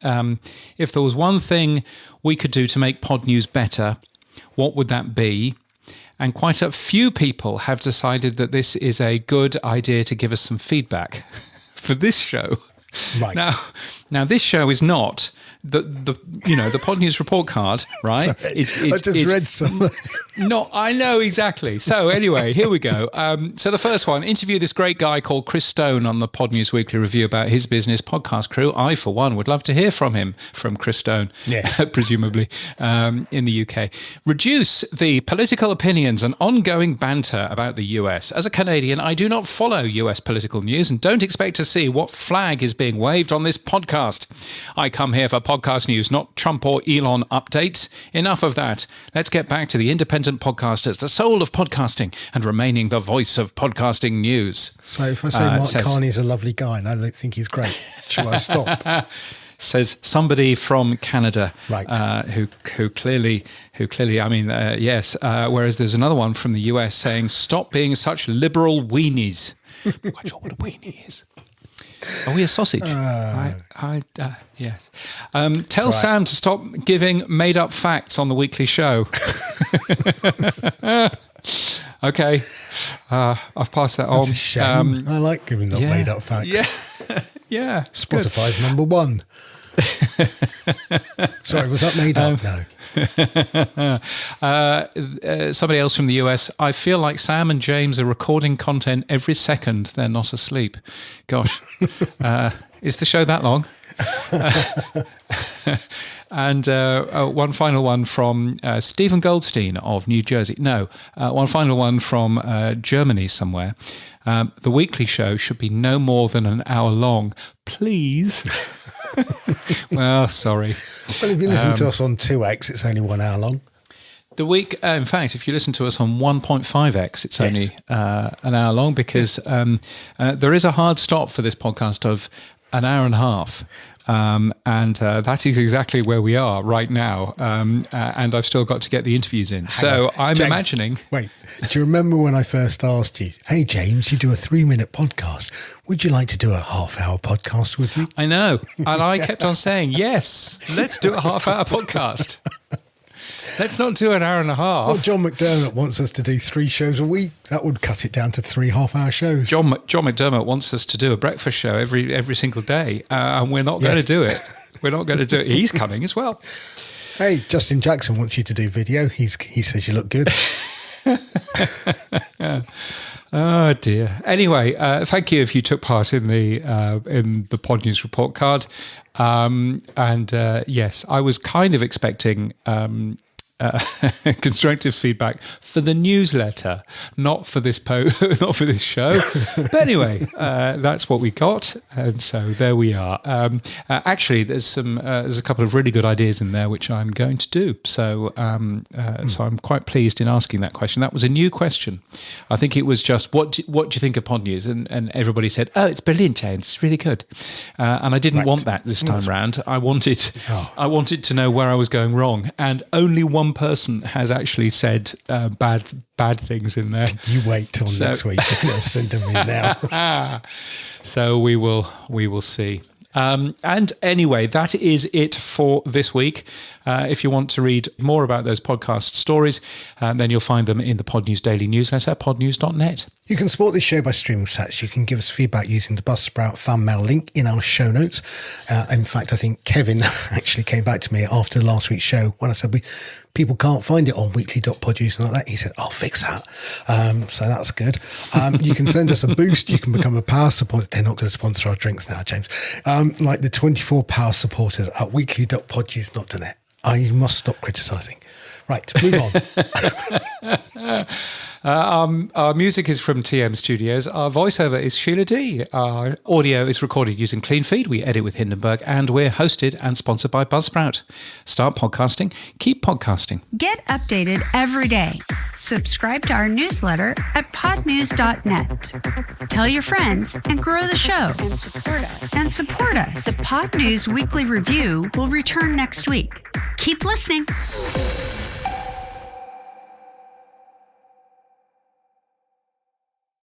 if there was one thing we could do to make Pod News better, what would that be? And quite a few people have decided that this is a good idea to give us some feedback for this show. Right. Now this show is not the Pod News report card, right? Sorry, I just read some. No, I know exactly. So anyway, here we go. So the first one, interview this great guy called Chris Stone on the Pod News Weekly Review about his business podcast crew. I, for one, would love to hear from Chris Stone, yes. presumably in the UK. Reduce the political opinions and ongoing banter about the US. As a Canadian, I do not follow US political news and don't expect to see what flag is being waved on this podcast. I come here for podcast news, not Trump or Elon updates. Enough of that. Let's get back to the independent podcasters, the soul of podcasting, and remaining the voice of podcasting news. So if I say Mark Carney's a lovely guy and I don't think he's great, should I stop? Says somebody from Canada, right? Who clearly, I mean, yes. Whereas there's another one from the US saying, "Stop being such liberal weenies." I'm quite sure what a weenie is. Are we a sausage? Yes. Tell right. Sam to stop giving made-up facts on the weekly show. Okay. I've passed that on. That's a shame. I like giving them made-up facts. Yeah. Yeah. Spotify's number one. Sorry, was that made up? No. Somebody else from the US. I feel like Sam and James are recording content every second they're not asleep. Gosh. Is the show that long? And one final one from Stephen Goldstein of New Jersey. No, one final one from Germany somewhere. The weekly show should be no more than an hour long. Please. Well, sorry. Well, if you listen to us on 2x, it's only 1 hour long. The week, in fact, if you listen to us on 1.5x, it's only an hour long, because there is a hard stop for this podcast of an hour and a half. And that is exactly where we are right now. And I've still got to get the interviews in. So I'm James, imagining... Wait, do you remember when I first asked you, hey, James, you do a 3-minute podcast. Would you like to do a half-hour podcast with me? I know. And I kept on saying, yes, let's do a half-hour podcast. Let's not do an hour and a half. Well, John McDermott wants us to do 3 shows a week. That would cut it down to 3 half-hour shows. John McDermott wants us to do a breakfast show every single day, and we're not going to do it. We're not going to do it. He's coming as well. Hey, Justin Jackson wants you to do video. He says you look good. Oh dear. Anyway, thank you if you took part in the Pod News report card. Yes, I was kind of expecting constructive feedback for the newsletter, not for this not for this show. But anyway, that's what we got, and so there we are. Actually, there's a couple of really good ideas in there which I'm going to do. So so I'm quite pleased in asking that question. That was a new question. I think it was just what do you think of Pod News, and everybody said, oh, it's brilliant, James, it's really good. And I didn't want that this time round. I wanted to know where I was going wrong, and only one person has actually said bad things in there. You wait till next week. Send them in now. So we will see. And anyway, that is it for this week. If you want to read more about those podcast stories, then you'll find them in the Pod News Daily newsletter, podnews.net. You can support this show by streaming stats. You can give us feedback using the Buzzsprout fan mail link in our show notes. In fact, I think Kevin actually came back to me after last week's show when I said people can't find it on weekly.poduse and like that. He said, I'll fix that. So that's good. You can send us a boost. You can become a power supporter. They're not going to sponsor our drinks now, James. Like the 24 power supporters at weekly.poduse.net. I must stop criticising. Right, move on. Our music is from TM Studios. Our voiceover is Sheila D. Our audio is recorded using Clean Feed. We edit with Hindenburg, and we're hosted and sponsored by Buzzsprout. Start podcasting. Keep podcasting. Get updated every day. Subscribe to our newsletter at podnews.net. Tell your friends and grow the show. And support us. The Pod News Weekly Review will return next week. Keep listening.